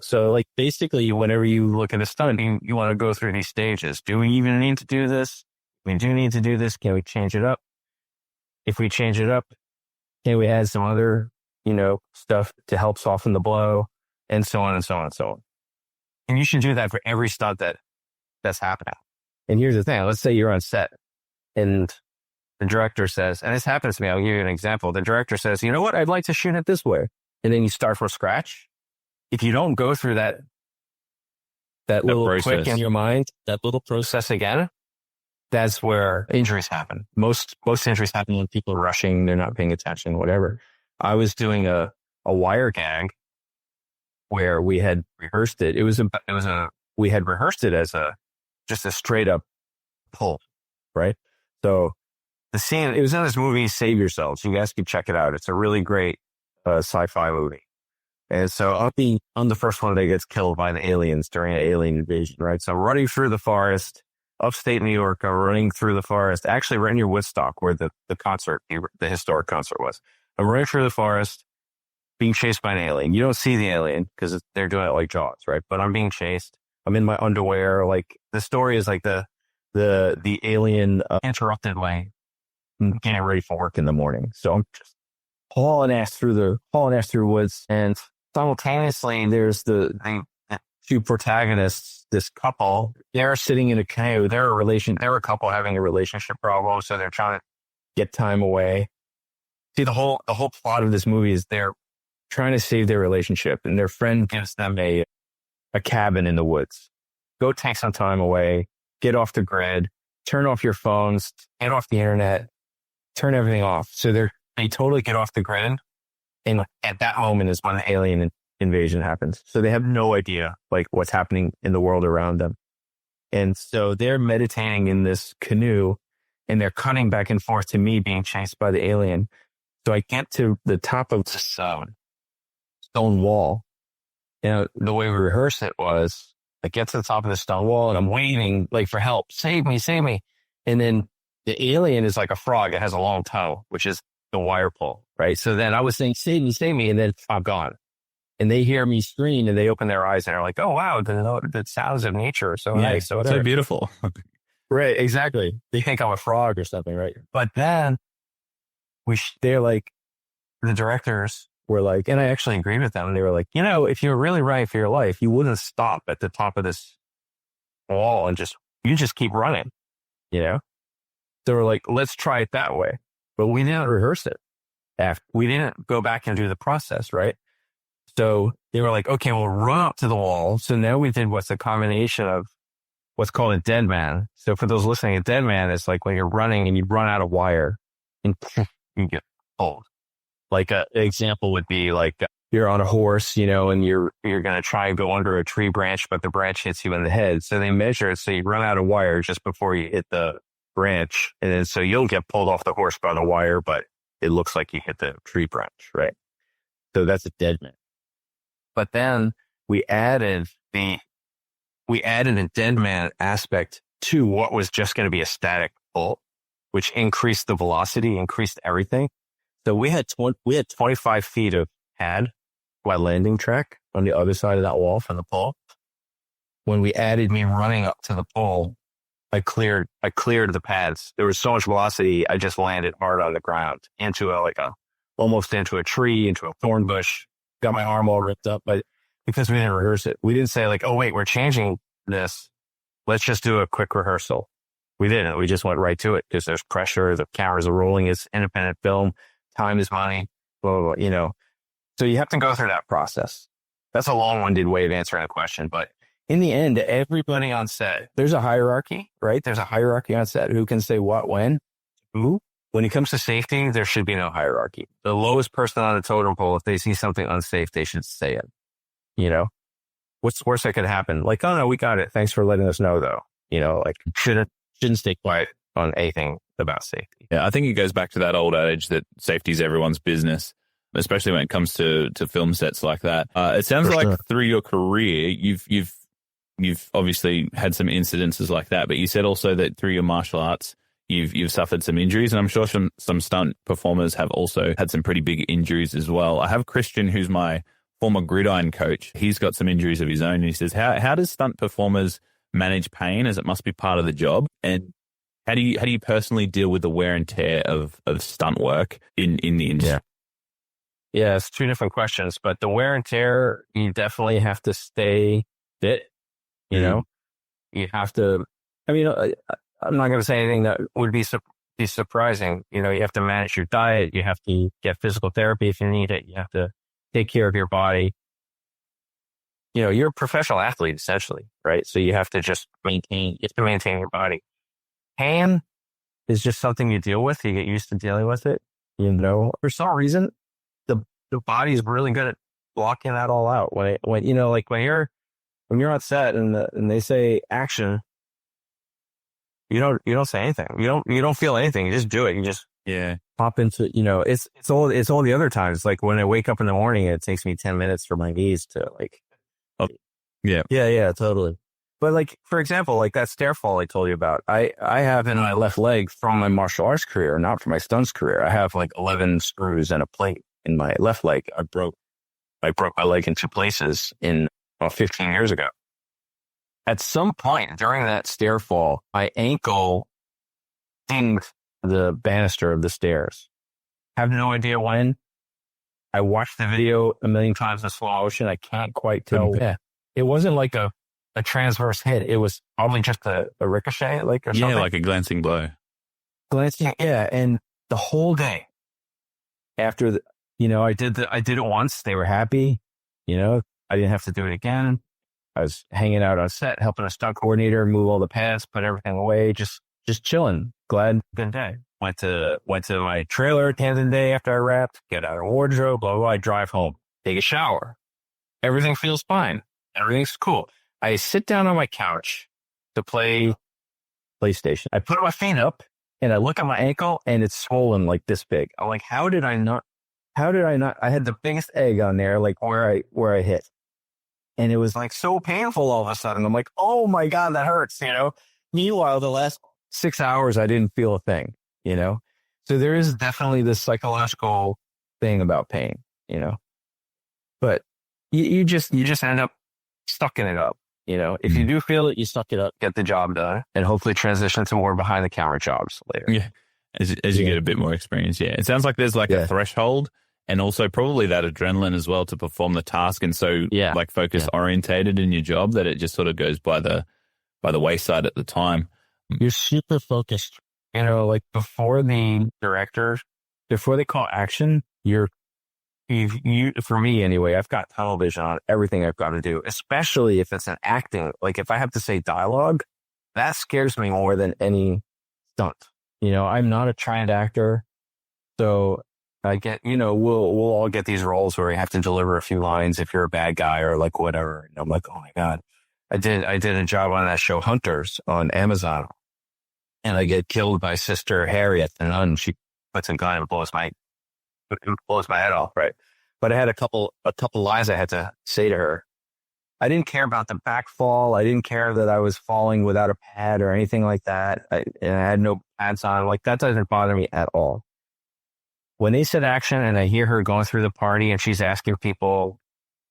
So like basically whenever you look at a stunt, you want to go through these stages. Do we even need to do this? we do need to do this. Can we change it up? If we change it up, can we add some other, stuff to help soften the blow, and so on and so on and so on. And you should do that for every stunt that's happening. And here's the thing. Let's say you're on set and the director says, and this happens to me, I'll give you an example. The director says, you know what? I'd like to shoot it this way. And then you start from scratch. If you don't go through that little process. click in your mind, that little process again, that's where injuries happen. Most injuries happen when people are rushing, they're not paying attention, whatever. I was doing a wire gag where we had rehearsed it. We had rehearsed it as just a straight up pull, right? So the scene, it was in this movie, Save Yourselves. You guys can check it out. It's a really great sci-fi movie. And so I'm the first one that gets killed by the aliens during an alien invasion, right? So I'm running through the forest, upstate New York. I'm running through the forest, actually right near Woodstock, where the concert, the historic concert was. I'm running through the forest, being chased by an alien. You don't see the alien because they're doing it like Jaws, right? But I'm being chased. I'm in my underwear. Like the story is like the alien interrupted my getting ready for work in the morning. So I'm just hauling ass through woods, and simultaneously there's the two protagonists, this couple. They're sitting in a canoe. They're a couple having a relationship problem, so they're trying to get time away. See, the whole plot of this movie is they're trying to save their relationship, and their friend gives them a cabin in the woods. Go take some time away, get off the grid, turn off your phones, get off the internet, turn everything off. So they totally get off the grid. And at that moment is when the alien invasion happens. So they have no idea like what's happening in the world around them. And so they're meditating in this canoe, and they're cutting back and forth to me being chased by the alien. So I get to the top of the stone wall. The way we rehearsed it was I get to the top of the stone wall and I'm waving like for help. Save me, save me. And then the alien is like a frog. It has a long toe, which is the wire pull, right? So then I was saying, save me. And then I'm gone. And they hear me scream and they open their eyes and are like, oh, wow, the sounds of nature are so nice. So beautiful. Right, exactly. They think I'm a frog or something, right? But then they're like, the directors were like, and I actually agreed with them. And they were like, if you were really running for your life, you wouldn't stop at the top of this wall and you just keep running, So we're like, let's try it that way. But we didn't rehearse it. We didn't go back and do the process, right? So they were like, okay, we'll run up to the wall. So now we did what's a combination of what's called a dead man. So for those listening, a dead man is like when you're running and you run out of wire and you get pulled. Like an example would be like you're on a horse, and you're going to try and go under a tree branch, but the branch hits you in the head. So they measure it. So you run out of wire just before you hit the branch. And then so you'll get pulled off the horse by the wire, but it looks like you hit the tree branch, right? So that's a dead man. But then we added a dead man aspect to what was just going to be a static pull, which increased the velocity, increased everything. So we had 25 feet of pad, wet landing track on the other side of that wall from the pole. When we added me running up to the pole, I cleared the pads. There was so much velocity, I just landed hard on the ground almost into a tree, into a thorn bush. Got my arm all ripped up, but because we didn't rehearse it, we didn't say like, oh wait, we're changing this. Let's just do a quick rehearsal. We didn't. We just went right to it because there's pressure. The cameras are rolling. It's independent film. Time is money. Blah, blah, blah, So you have to go through that process. That's a long-winded way of answering the question, but in the end, everybody on set, there's a hierarchy, right? There's a hierarchy on set. Who can say what, when, who? When it comes to safety, there should be no hierarchy. The lowest person on the totem pole, if they see something unsafe, they should say it. What's the worst that could happen? Like, oh no, we got it. Thanks for letting us know though. Shouldn't stay quiet on anything about safety. Yeah, I think it goes back to that old adage that safety is everyone's business, especially when it comes to film sets like that. It sounds like through your career, you've obviously had some incidences like that, but you said also that through your martial arts, you've suffered some injuries, and I'm sure some stunt performers have also had some pretty big injuries as well. I have Christian, who's my former gridiron coach. He's got some injuries of his own, and he says, how does stunt performers manage pain, as it must be part of the job? And How do you personally deal with the wear and tear of stunt work in the industry? Yeah, it's two different questions, but the wear and tear, you definitely have to stay fit. You know, you have to, I mean, I'm not going to say anything that would be surprising. You know, you have to manage your diet. You have to get physical therapy if you need it. You have to take care of your body. You know, you're a professional athlete essentially, right? So you have to just maintain your body. Pain is just something you deal with. You get used to dealing with it. You know, for some reason, the body is really good at blocking that all out. When you know, like when you're on set and they say action, you don't say anything. You don't feel anything. You just do it. You just pop into, you know, it's all the other times. Like when I wake up in the morning, it takes me 10 minutes for my knees to like. Oh, yeah. Yeah, totally. But like, for example, like that stair fall I told you about, I have in my left leg from my martial arts career, not from my stunts career. I have like 11 screws and a plate in my left leg. I broke my leg in two places 15 years ago. At some point during that stair fall, my ankle dinged the banister of the stairs. Have no idea when. I watched the video a million times in slow motion. I can't quite tell. Yeah. It wasn't like a transverse hit. It was probably just a ricochet, or something. Yeah, like a glancing blow. Yeah. And the whole day after I did it once. They were happy. You know, I didn't have to do it again. I was hanging out on set, helping a stunt coordinator move all the pads, put everything away, just chilling. Glad, good day. Went to my trailer at the end of the day after I wrapped, get out of wardrobe, blah, blah, blah. I drive home, take a shower. Everything feels fine. Everything's cool. I sit down on my couch to play PlayStation. I put my feet up and I look at my ankle and it's swollen like this big. I'm like, how did I not? I had the biggest egg on there, like where I hit. And it was like so painful all of a sudden. I'm like, oh my God, that hurts, you know? Meanwhile, the last 6 hours, I didn't feel a thing, you know? So there is definitely this psychological thing about pain, you know? But you just end up sucking it up, you know? If you do feel it, you suck it up, get the job done, and hopefully transition to more behind the camera jobs later. Yeah. As you get a bit more experience. Yeah. It sounds like there's like a threshold. And also probably that adrenaline as well to perform the task and so like focus orientated in your job that it just sort of goes by the wayside at the time. You're super focused. You know, like before the director, before they call action, you for me anyway, I've got tunnel vision on everything I've got to do, especially if it's an acting. Like if I have to say dialogue, that scares me more than any stunt. You know, I'm not a trained actor, so I get, you know, we'll all get these roles where you have to deliver a few lines if you're a bad guy or like whatever. And I'm like, oh my God, I did a job on that show Hunters on Amazon, and I get killed by Sister Harriet, the nun. She puts a gun and blows my head off, right? But I had a couple lines I had to say to her. I didn't care about the back fall. I didn't care that I was falling without a pad or anything like that. And I had no pads on. Like that doesn't bother me at all. When they said action and I hear her going through the party and she's asking people,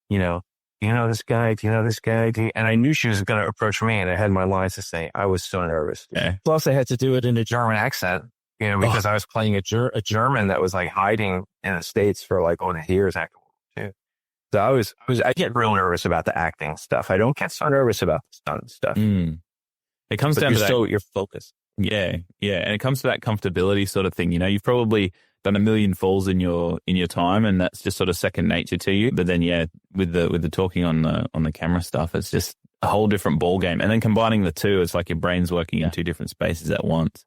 you know, do you know this guy? Do you know this guy? And I knew she was going to approach me and I had my lines to say. I was so nervous. Yeah. Plus I had to do it in a German accent, you know, because I was playing a German that was like hiding in the States for like years after World War II. So I get real nervous about the acting stuff. I don't get so nervous about the stunt stuff. It comes down to that. You're focused. Yeah. And it comes to that comfortability sort of thing. You know, you've probably done a million falls in your time, and that's just sort of second nature to you. But then, with the talking on the camera stuff, it's just a whole different ball game. And then combining the two, it's like your brain's working in two different spaces at once.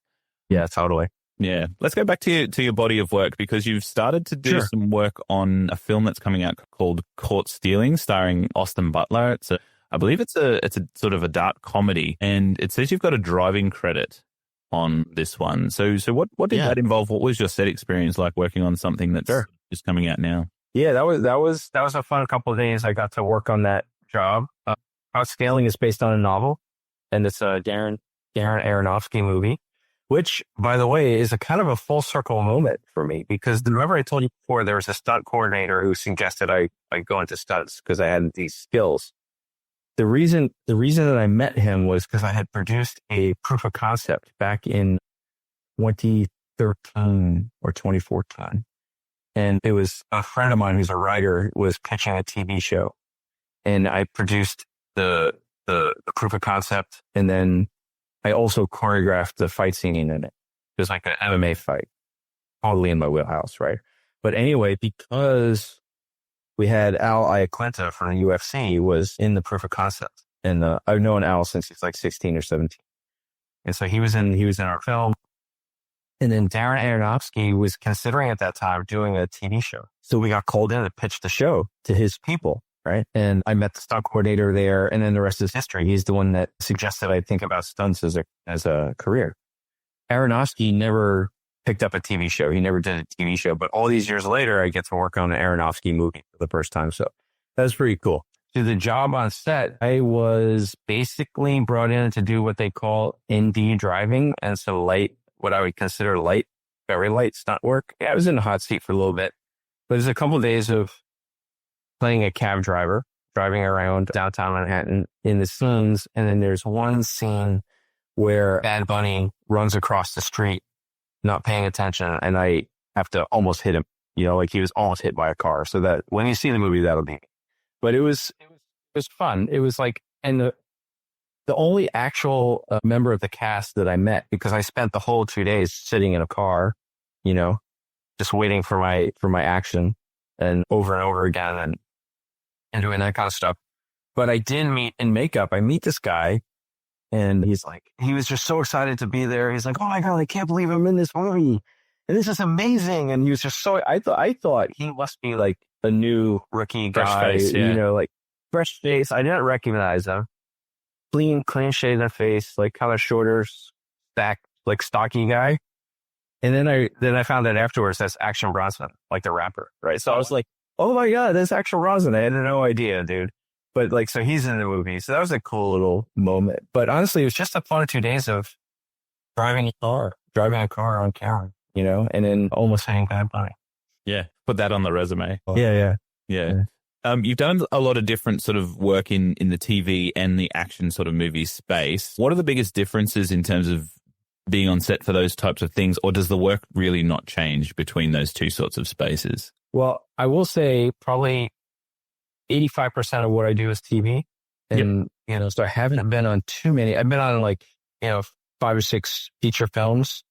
Yeah, totally. Yeah. Let's go back to your body of work, because you've started to do some work on a film that's coming out called Caught Stealing, starring Austin Butler. I believe it's a sort of a dark comedy, and it says you've got a driving credit on this one. So what did that involve? What was your set experience like working on something that's just coming out now? Yeah, that was a fun couple of days. I got to work on that job. Caught Stealing is based on a novel, and it's a Darren Aronofsky movie, which, by the way, is a kind of a full circle moment for me, because remember I told you before there was a stunt coordinator who suggested I go into stunts because I had these skills. the reason that I met him was because I had produced a proof of concept back in 2013 or 2014. And it was a friend of mine who's a writer was pitching a TV show. And I produced the proof of concept. And then I also choreographed the fight scene in it. It was like an MMA fight, totally in my wheelhouse, right? But anyway, because we had Al Iaquinta from the UFC was in the proof of concept. And I've known Al since he's like 16 or 17. And so he was in our film. And then Darren Aronofsky was considering at that time doing a TV show. So we got called in to pitch the show to his people, right? And I met the stunt coordinator there, and then the rest is history. He's the one that suggested I think about stunts as a career. Aronofsky never picked up a TV show. He never did a TV show. But all these years later, I get to work on an Aronofsky movie for the first time. So that's pretty cool. So the job on set, I was basically brought in to do what they call ND driving. And so what I would consider very light stunt work. Yeah, I was in the hot seat for a little bit, but there's a couple of days of playing a cab driver, driving around downtown Manhattan in the scenes. And then there's one scene where Bad Bunny runs across the street, not paying attention. And I have to almost hit him, like he was almost hit by a car. So that when you see the movie, that'll be, but it was fun. It was like, and the only actual member of the cast that I met, because I spent the whole 2 days sitting in a car, just waiting for my action and over again and doing that kind of stuff. But I did meet in makeup. I meet this guy and he was just so excited to be there. He's like, oh my God, I can't believe I'm in this movie. And this is amazing. And he was just so, I thought he must be like a new rookie guy, fresh face, yeah. Like fresh face. I didn't recognize him. Clean shaven face, like kind of shorter, stacked, like stocky guy. And then I found out afterwards that's Action Bronson, like the rapper, right? So I was like, oh my God, that's Action Bronson. I had no idea, dude. But so he's in the movie. So that was a cool little moment. But honestly, it was just a fun 2 days of driving a car on camera, and then almost hitting Bad Bunny. Yeah. Put that on the resume. Yeah. You've done a lot of different sort of work in the TV and the action sort of movie space. What are the biggest differences in terms of being on set for those types of things, or does the work really not change between those two sorts of spaces? Well, I will say probably 85% of what I do is TV. And, so I haven't been on too many. I've been on 5 or 6 feature films.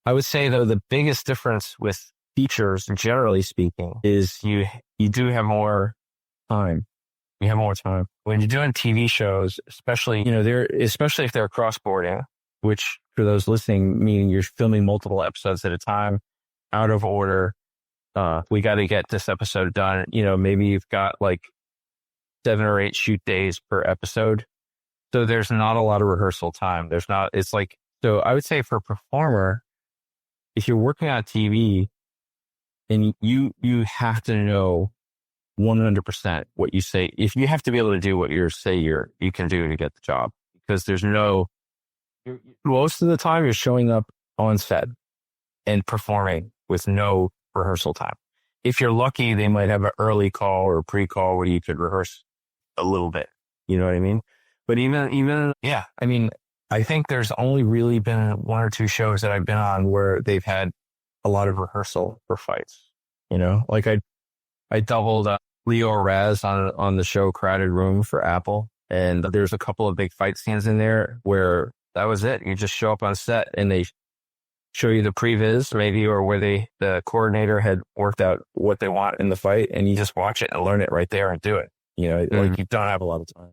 I would say, though, the biggest difference with features, generally speaking, is you do have more time. You have more time. When you're doing TV shows, especially, especially if they're cross-boarding, which for those listening, meaning you're filming multiple episodes at a time, out of order. We got to get this episode done. Maybe you've got 7 or 8 shoot days per episode. So there's not a lot of rehearsal time. So I would say for a performer, if you're working on TV, and you have to know 100% what you say. If you have to be able to do what you can do to get the job, because most of the time you're showing up on set and performing with no rehearsal time. If you're lucky, they might have an early call or a pre-call where you could rehearse a little bit. You know what I mean? But I think there's only really been 1 or 2 shows that I've been on where they've had a lot of rehearsal for fights, I doubled Leo Raz on the show Crowded Room for Apple. And there's a couple of big fight scenes in there where that was it. You just show up on set and they show you the previs maybe, or where the coordinator had worked out what they want in the fight, and you just watch it and learn it right there and do it. You don't have a lot of time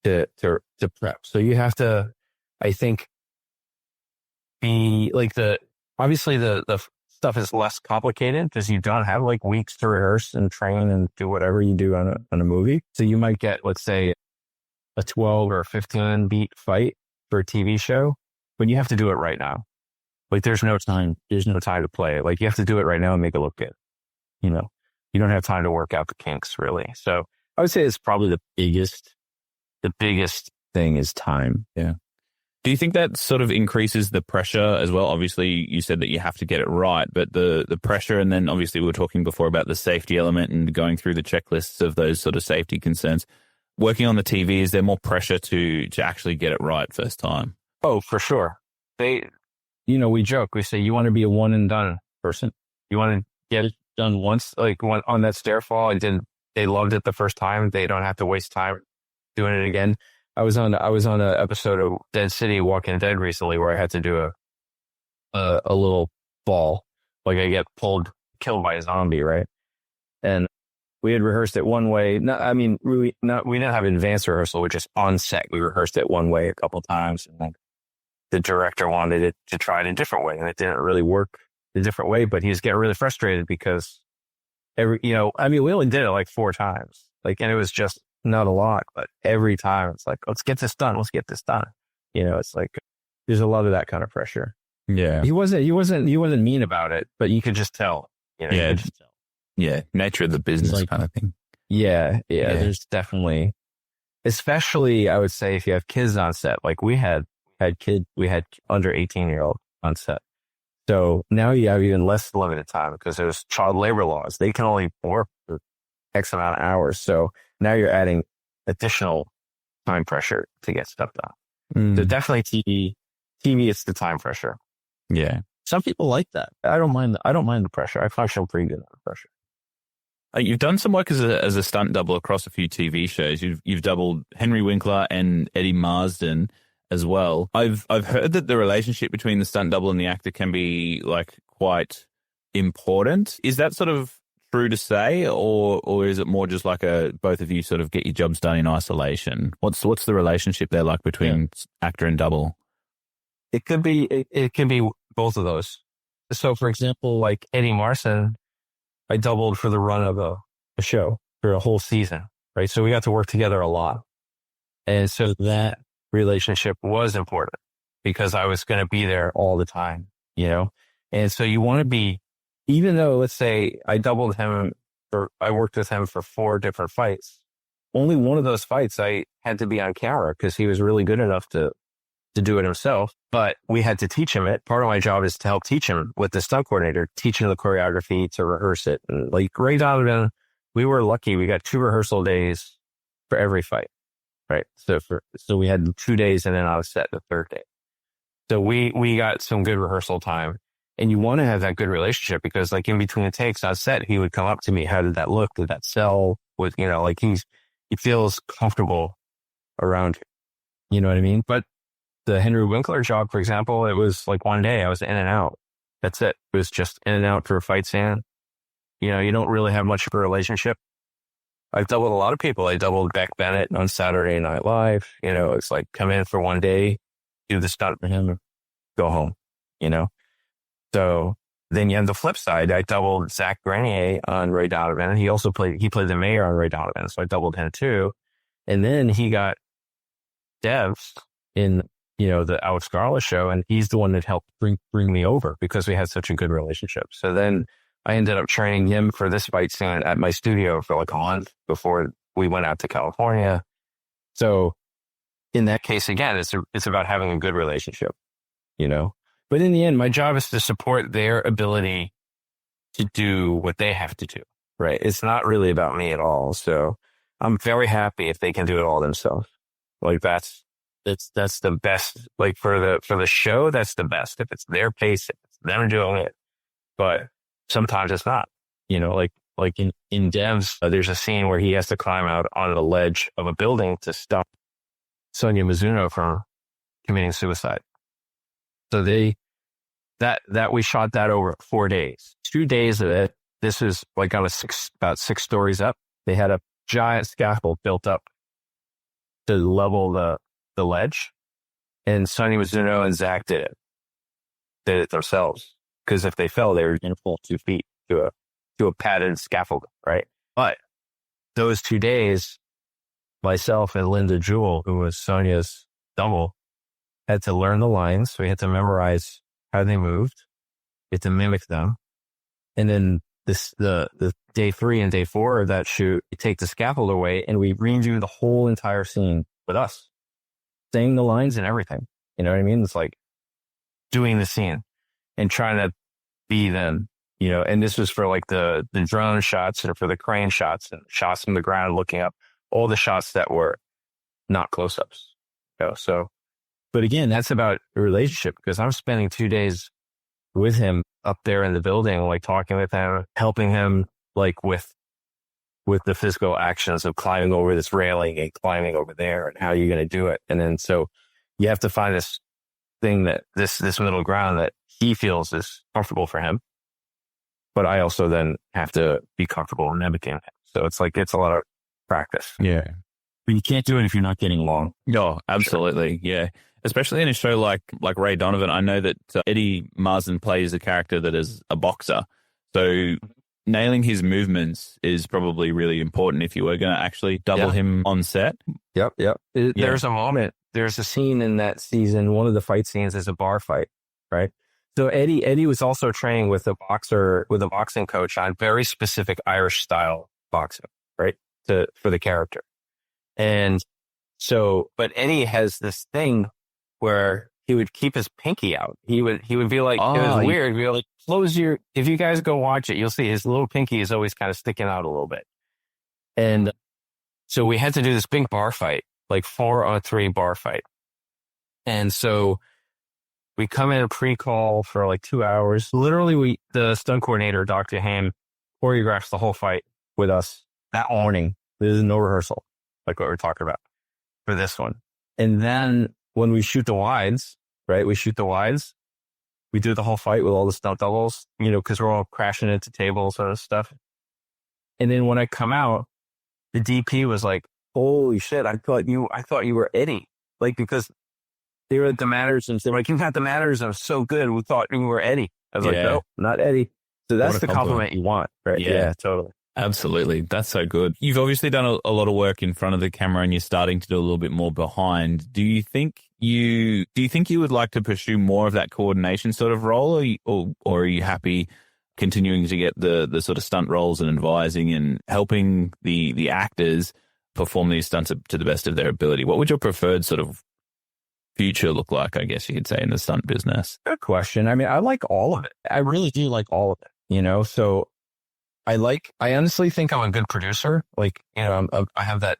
to prep. So you have to, I think, be obviously the stuff is less complicated because you don't have weeks to rehearse and train and do whatever you do on a movie. So you might get, let's say, a 12 or 15 beat fight for a TV show, but you have to do it right now. There's no time. There's no time to play. You have to do it right now and make it look good. You don't have time to work out the kinks really. So I would say it's probably the biggest thing is time. Yeah. Do you think that sort of increases the pressure as well? Obviously, you said that you have to get it right, but the pressure, and then obviously we were talking before about the safety element and going through the checklists of those sort of safety concerns. working on the TV, is there more pressure to actually get it right first time? Oh, for sure. We joke. We say, you want to be a one and done person. You want to get it done once, like on that stair fall. They loved it the first time. They don't have to waste time doing it again. I was on an episode of Dead City Walking Dead recently where I had to do a little fall. Like I get killed by a zombie, right? And we had rehearsed it one way. We didn't have advanced rehearsal. We just on set. We rehearsed it one way a couple times, and then the director wanted it to try it a different way, and it didn't really work a different way. But he was getting really frustrated because we only did it like 4 times, and it was just not a lot. But every time it's like, let's get this done. Let's get this done. It's like there's a lot of that kind of pressure. Yeah, he wasn't mean about it, but you could just tell. You could just tell. Yeah, nature of the business kind of thing. Yeah. There's definitely, especially I would say if you have kids on set, like we had under 18-year-old on set. So now you have even less limited time because there's child labor laws. They can only work for X amount of hours. So now you're adding additional time pressure to get stuff done. So definitely TV, it's the time pressure. Yeah. Some people like that. I don't mind the pressure. I function pretty good under pressure. You've done some work as a stunt double across a few TV shows. You've doubled Henry Winkler and Eddie Marsden as well. I've heard that the relationship between the stunt double and the actor can be quite important. Is that sort of true to say, or is it more just both of you sort of get your jobs done in isolation? What's the relationship there like between actor and double? It could be both of those. So, for example, like Eddie Marsden, I doubled for the run of a show for a whole season, right? So we got to work together a lot. And so that relationship was important because I was going to be there all the time, And so you want to be, even though, let's say I doubled him I worked with him for 4 different fights. Only one of those fights I had to be on camera because he was really good enough to do it himself, but we had to teach him it. Part of my job is to help teach him with the stunt coordinator, teach him the choreography, to rehearse it. And like Ray Donovan, we were lucky. We got 2 rehearsal days for every fight, right? So we had 2 days and then I was set the 3rd day. So we got some good rehearsal time, and you want to have that good relationship because in between the takes on set, he would come up to me. How did that look? Did that sell? He feels comfortable around you. You know what I mean? But the Henry Winkler job, for example, it was one day I was in and out. That's it. It was just in and out for a fight stand. You don't really have much of a relationship. I've doubled a lot of people. I doubled Beck Bennett on Saturday Night Live. It's come in for one day, do the stunt for him, go home, So then you have the flip side. I doubled Zach Grenier on Ray Donovan. He played the mayor on Ray Donovan. So I doubled him too. And then he got Devs in the Alex Garland show, and he's the one that helped bring me over because we had such a good relationship. So then I ended up training him for this fight scene at my studio for a month before we went out to California. So in that case, again, it's about having a good relationship, But in the end, my job is to support their ability to do what they have to do, right? It's not really about me at all. So I'm very happy if they can do it all themselves. That's the best. For the show, that's the best. If it's their pace, if it's them doing it. But sometimes it's not. In Devs, there's a scene where he has to climb out on the ledge of a building to stop Sonia Mizuno from committing suicide. So that we shot that over 4 days. 2 days of it. This is about 6 stories up. They had a giant scaffold built up to level the ledge, and Sonia Mizuno and Zach did it themselves because if they fell, they were going to fall 2 feet to a padded scaffold, right? But those 2 days, myself and Linda Jewell, who was Sonia's double, had to learn the lines. We had to memorize how they moved, we had to mimic them, and then the day 3 and day 4 of that shoot, we take the scaffold away and we redo the whole entire scene with us, saying the lines and everything. You know what I mean? It's doing the scene and trying to be them, and this was for the drone shots and for the crane shots and shots from the ground looking up. all the shots that were not close-ups. So, but again, that's about a relationship, because I'm spending 2 days with him up there in the building, like talking with him, helping him like with the physical actions of climbing over this railing and climbing over there, and how you're going to do it. And then so you have to find this thing, that this middle ground that he feels is comfortable for him, but I also then have to be comfortable mimicking him. So it's a lot of practice. Yeah. But you can't do it if you're not getting along. No, absolutely. Sure. Yeah. Especially in a show like Ray Donovan. I know that Eddie Marsden plays a character that is a boxer. So nailing his movements is probably really important if you were going to actually double him on set. Yep. There's a moment. There's a scene in that season. One of the fight scenes is a bar fight, right? So Eddie was also training with a boxing coach on very specific Irish style boxing, right? For the character. And so, but Eddie has this thing where he would keep his pinky out. He would be like, it was weird. He'd be like, if you guys go watch it, you'll see his little pinky is always kind of sticking out a little bit. And so we had to do this big bar fight, like 4-on-3 bar fight. And so we come in a pre-call for like 2 hours. Literally, the stunt coordinator, Dr. Haim, choreographs the whole fight with us that morning. There's no rehearsal, like what we're talking about for this one. And then when we shoot the wides, right? We do the whole fight with all the stunt doubles, because we're all crashing into tables and stuff. And then when I come out, the DP was like, "Holy shit! I thought you were Eddie." Like, because they were at the mannerisms. They're like, "You got the mannerisms so good. We thought you were Eddie." I was like, "No, not Eddie." So that's the compliment you want, right? Yeah, totally. Absolutely. That's so good. You've obviously done a lot of work in front of the camera, and you're starting to do a little bit more behind. Do you think you would like to pursue more of that coordination sort of role, or are you happy continuing to get the sort of stunt roles and advising and helping the actors perform these stunts to the best of their ability? What would your preferred sort of future look like, I guess you could say, in the stunt business? Good question. I mean, I like all of it. I really do like all of it, so I honestly think I'm a good producer. Like, I have that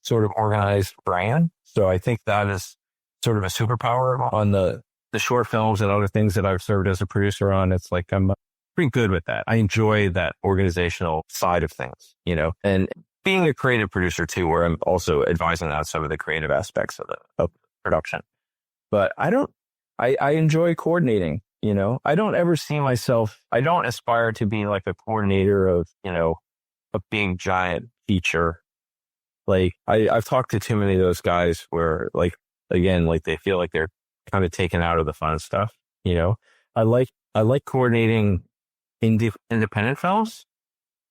sort of organized brain. So I think that is sort of a superpower on the short films and other things that I've served as a producer on. It's like, I'm pretty good with that. I enjoy that organizational side of things, and being a creative producer too, where I'm also advising on some of the creative aspects of production. But I enjoy coordinating. I don't ever see myself, I don't aspire to be like a coordinator of, a big giant feature. Like I've talked to too many of those guys where like, again, like they feel like they're kind of taken out of the fun stuff. I like coordinating independent films,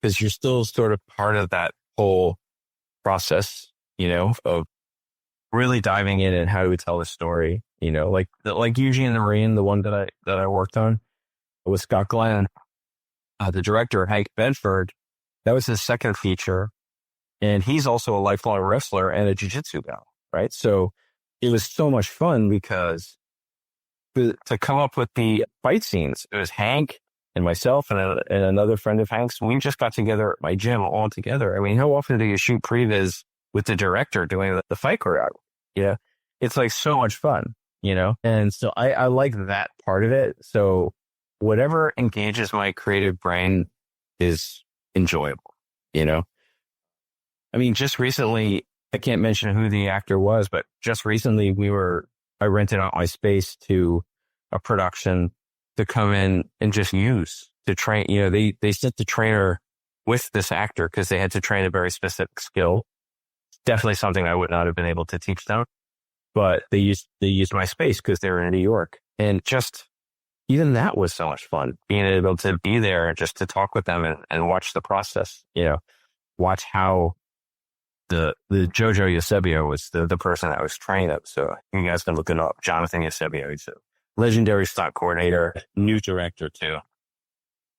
because you're still sort of part of that whole process, of really diving in and how do we tell the story. Like Eugene the Marine, the one that I worked on with Scott Glenn, the director, Hank Bedford. That was his second feature. And he's also a lifelong wrestler and a jiu-jitsu guy, right? So it was so much fun because to come up with the fight scenes, it was Hank and myself and another friend of Hank's. We just got together at my gym all together. I mean, how often do you shoot previs with the director doing the fight choreography? It's like so much fun. And so I like that part of it. So whatever engages my creative brain is enjoyable, I mean, just recently, I can't mention who the actor was, but just recently I rented out my space to a production to come in and just use to train. They sent the trainer with this actor because they had to train a very specific skill. Definitely something I would not have been able to teach them. But they used my space because they were in New York. And just even that was so much fun, being able to be there and just to talk with them and watch the process, watch how the Jojo Eusebio was the person that was training them. So you guys can look it up. Jonathan Eusebio, he's a legendary stunt coordinator, new director too.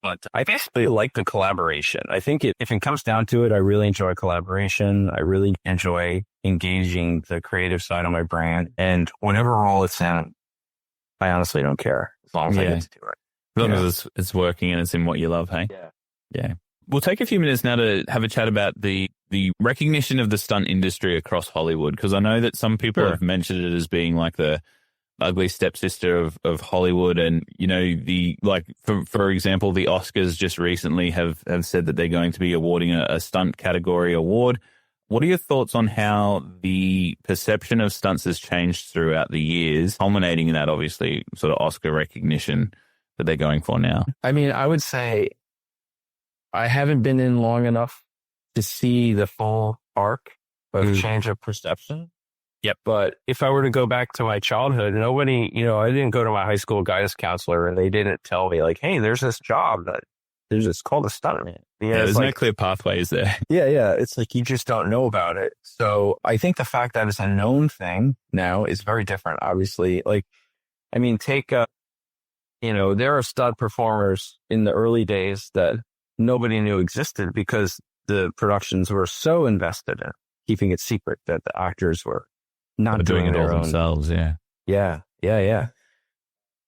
But I basically like the collaboration. I think if it comes down to it, I really enjoy collaboration. I really enjoy engaging the creative side of my brand. And whatever role it's in, I honestly don't care as long as I get to do it. As long as it's working and it's in what you love, hey? Yeah. We'll take a few minutes now to have a chat about the the recognition of the stunt industry across Hollywood, because I know that some people have mentioned it as being like the ugly stepsister of Hollywood. And, you know, for example, the Oscars just recently have said that they're going to be awarding a stunt category award. What are your thoughts on how the perception of stunts has changed throughout the years, culminating in that obviously sort of Oscar recognition that they're going for now? I mean, I would say I haven't been in long enough to see the full arc of change of perception. Yep. But if I were to go back to my childhood, nobody, you know, I didn't go to my high school guidance counselor and they didn't tell me like, hey, there's this job that it's called a stuntman. Yeah, there's no clear pathways there. Yeah. It's like you just don't know about it. So I think the fact that it's a known thing now is very different, obviously. Like, I mean, there are stunt performers in the early days that nobody knew existed because the productions were so invested in keeping it secret that the actors were not doing it all themselves. Yeah.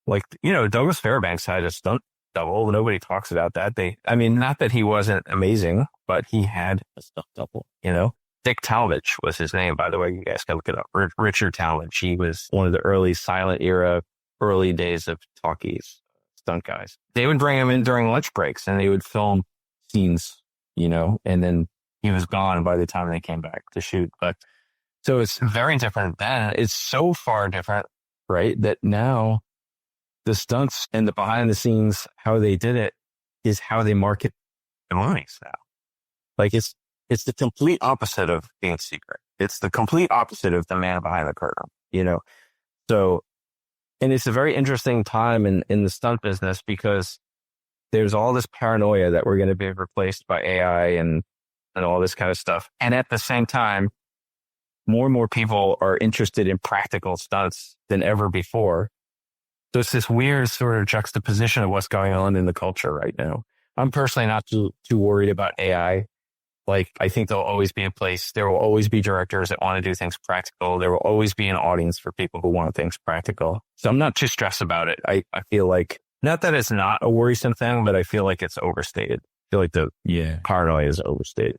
Like, you know, Douglas Fairbanks had a stunt double. Nobody talks about that. Not that he wasn't amazing, but he had a stunt double, you know. Dick Talmadge was his name, by the way. You guys can look it up. Richard Talmadge. He was one of the early silent era, early days of talkies stunt guys. They would bring him in during lunch breaks and they would film scenes, you know, and then he was gone by the time they came back to shoot. But so it's very different then. It's so far different, right? That now the stunts and the behind the scenes, how they did it is how they market the movies now. Like it's the complete opposite of being secret. It's the complete opposite of the man behind the curtain, you know? So, and it's a very interesting time in the stunt business because there's all this paranoia that we're going to be replaced by AI and all this kind of stuff. And at the same time, more and more people are interested in practical stunts than ever before. So it's this weird sort of juxtaposition of what's going on in the culture right now. I'm personally not too worried about AI. Like, I think there'll always be a place. There will always be directors that want to do things practical. There will always be an audience for people who want things practical. So I'm not too stressed about it. I feel like, not that it's not a worrisome thing, but I feel like it's overstated. I feel like the paranoia is overstated.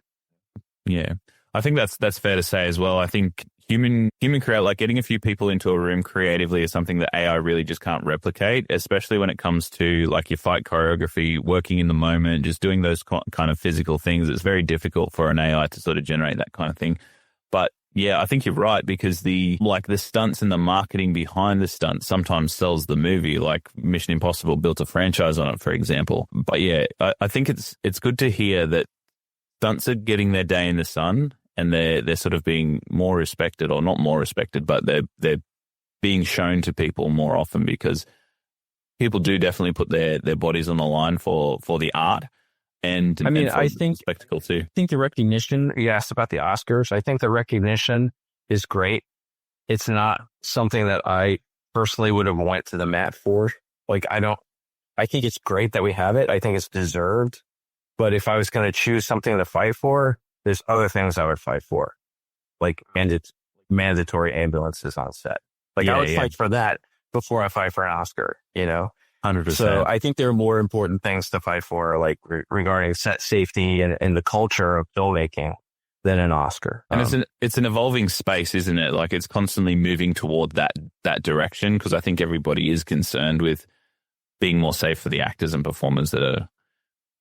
Yeah. I think that's fair to say as well. I think human create, like getting a few people into a room creatively is something that AI really just can't replicate, especially when it comes to like your fight choreography, working in the moment, just doing those kind of physical things. It's very difficult for an AI to sort of generate that kind of thing. But yeah, I think you're right, because the stunts and the marketing behind the stunts sometimes sells the movie. Like Mission Impossible built a franchise on it, for example. But yeah, I think it's good to hear that stunts are getting their day in the sun and they're sort of being more respected, or not more respected, but they're being shown to people more often, because people do definitely put their bodies on the line for the art. And I mean, I think spectacle too. I think the recognition, you asked about the Oscars. I think the recognition is great. It's not something that I personally would have went to the mat for. Like, I think it's great that we have it. I think it's deserved. But if I was going to choose something to fight for, there's other things I would fight for, like mandatory ambulances on set. Like I would fight for that before I fight for an Oscar, you know? 100%. So I think there are more important things to fight for, like regarding set safety and the culture of filmmaking than an Oscar. And it's an evolving space, isn't it? Like it's constantly moving toward that direction, because I think everybody is concerned with being more safe for the actors and performers that are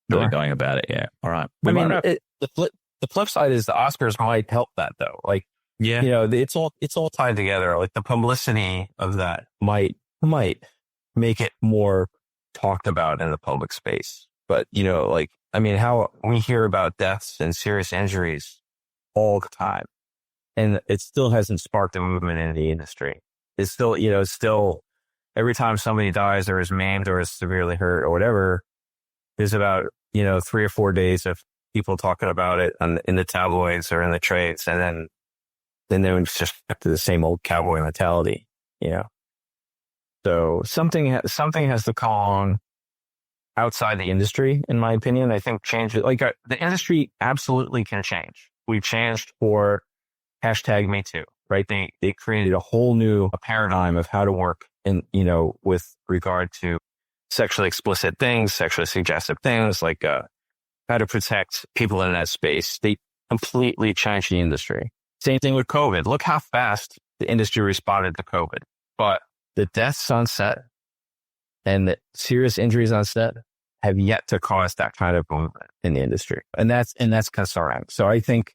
really going about it. Yeah. All right. The flip side is the Oscars might help that though. Like, you know, it's all tied together. Like the publicity of that might make it more talked about in the public space. But, you know, like, I mean, how we hear about deaths and serious injuries all the time, and it still hasn't sparked a movement in the industry. It's still, you know, every time somebody dies or is maimed or is severely hurt or whatever, there's about, you know, 3 or 4 days of people talking about it in the tabloids or in the trades. And then it's just back to the same old cowboy mentality, you know? So something has to come along outside the industry, in my opinion. I think the industry absolutely can change. We've changed for #MeToo, right? They created a whole new paradigm of how to work you know, with regard to sexually explicit things, sexually suggestive things, like, how to protect people in that space. They completely changed the industry. Same thing with COVID. Look how fast the industry responded to COVID. But the deaths on set and the serious injuries on set have yet to cause that kind of movement in the industry. And that's concerning. So I think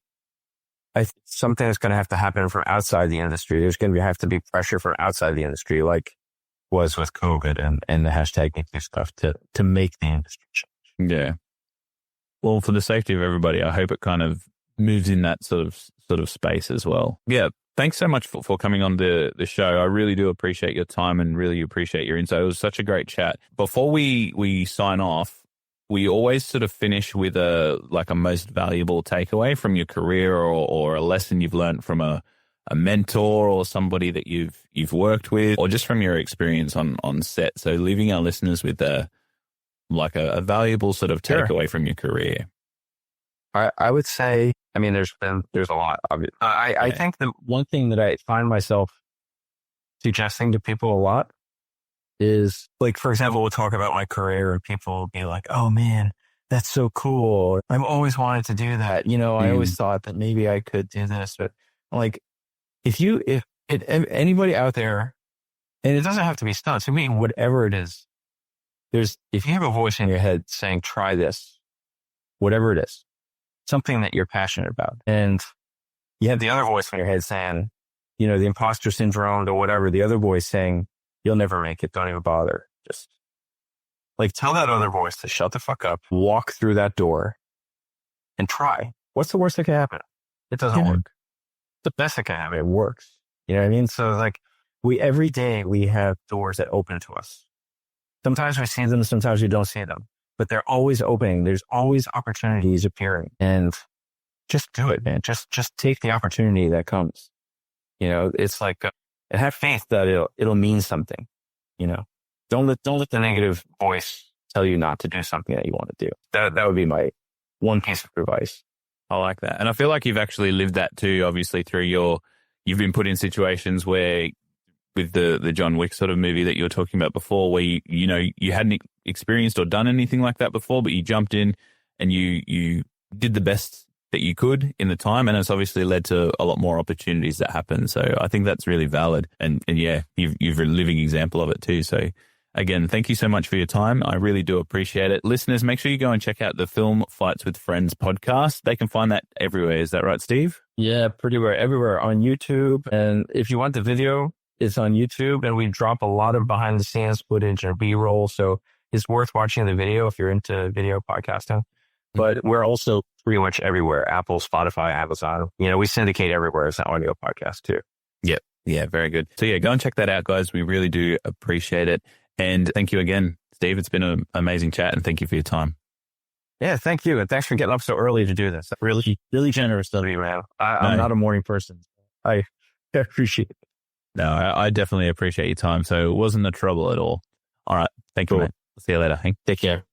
something that's going to have to happen from outside the industry. There's going to have to be pressure from outside the industry, like was with COVID and the hashtag #MeToo stuff to make the industry change. Yeah. Well, for the safety of everybody, I hope it kind of moves in that sort of space as well. Yeah. Thanks so much for coming on the show. I really do appreciate your time and really appreciate your insight. It was such a great chat. Before we sign off, we always sort of finish with a most valuable takeaway from your career or a lesson you've learned from a mentor or somebody that you've worked with, or just from your experience on set. So leaving our listeners with a valuable sort of takeaway from your career. I would say, I mean, there's a lot of it. I think the one thing that I find myself suggesting to people a lot is, like, for example, we'll talk about my career and people will be like, oh man, that's so cool. I've always wanted to do that. You know, I always thought that maybe I could do this, but like, if anybody out there, and it doesn't have to be stunts, I mean, whatever it is, if you have a voice in your head saying, try this, whatever it is, something that you're passionate about, and you have the other voice in your head saying, you know, the imposter syndrome or whatever, the other voice saying, you'll never make it, don't even bother. Just like tell that other voice to shut the fuck up, walk through that door and try. What's the worst that can happen? It doesn't work. The best that can happen, it works. You know what I mean? So like every day we have doors that open to us. Sometimes we see them, sometimes we don't see them, but they're always opening. There's always opportunities appearing, and just do it, man. Just take the opportunity that comes. You know, it's like, and have faith that it'll mean something. You know, don't let the negative voice tell you not to do something that you want to do. That would be my one piece of advice. I like that. And I feel like you've actually lived that too, obviously you've been put in situations where, with the John Wick sort of movie that you were talking about before, where you hadn't experienced or done anything like that before, but you jumped in and you did the best that you could in the time, and it's obviously led to a lot more opportunities that happen. So I think that's really valid, and yeah, you've a living example of it too. So again, thank you so much for your time. I really do appreciate it. Listeners, make sure you go and check out the Film Fights with Friends podcast. They can find that everywhere. Is that right, Steve? Yeah, pretty well everywhere on YouTube. And if you want the video, it's on YouTube, and we drop a lot of behind the scenes footage and B-roll. So it's worth watching the video if you're into video podcasting. But we're also pretty much everywhere. Apple, Spotify, Amazon. You know, we syndicate everywhere as an audio podcast too. Yep. Yeah, very good. So yeah, go and check that out, guys. We really do appreciate it. And thank you again, Steve. It's been an amazing chat, and thank you for your time. Yeah, thank you. And thanks for getting up so early to do this. Really, really generous of you, man. I'm not a morning person. I appreciate it. No, I definitely appreciate your time. So it wasn't a trouble at all. All right. Thank you, man. See you later. Hank. Take care.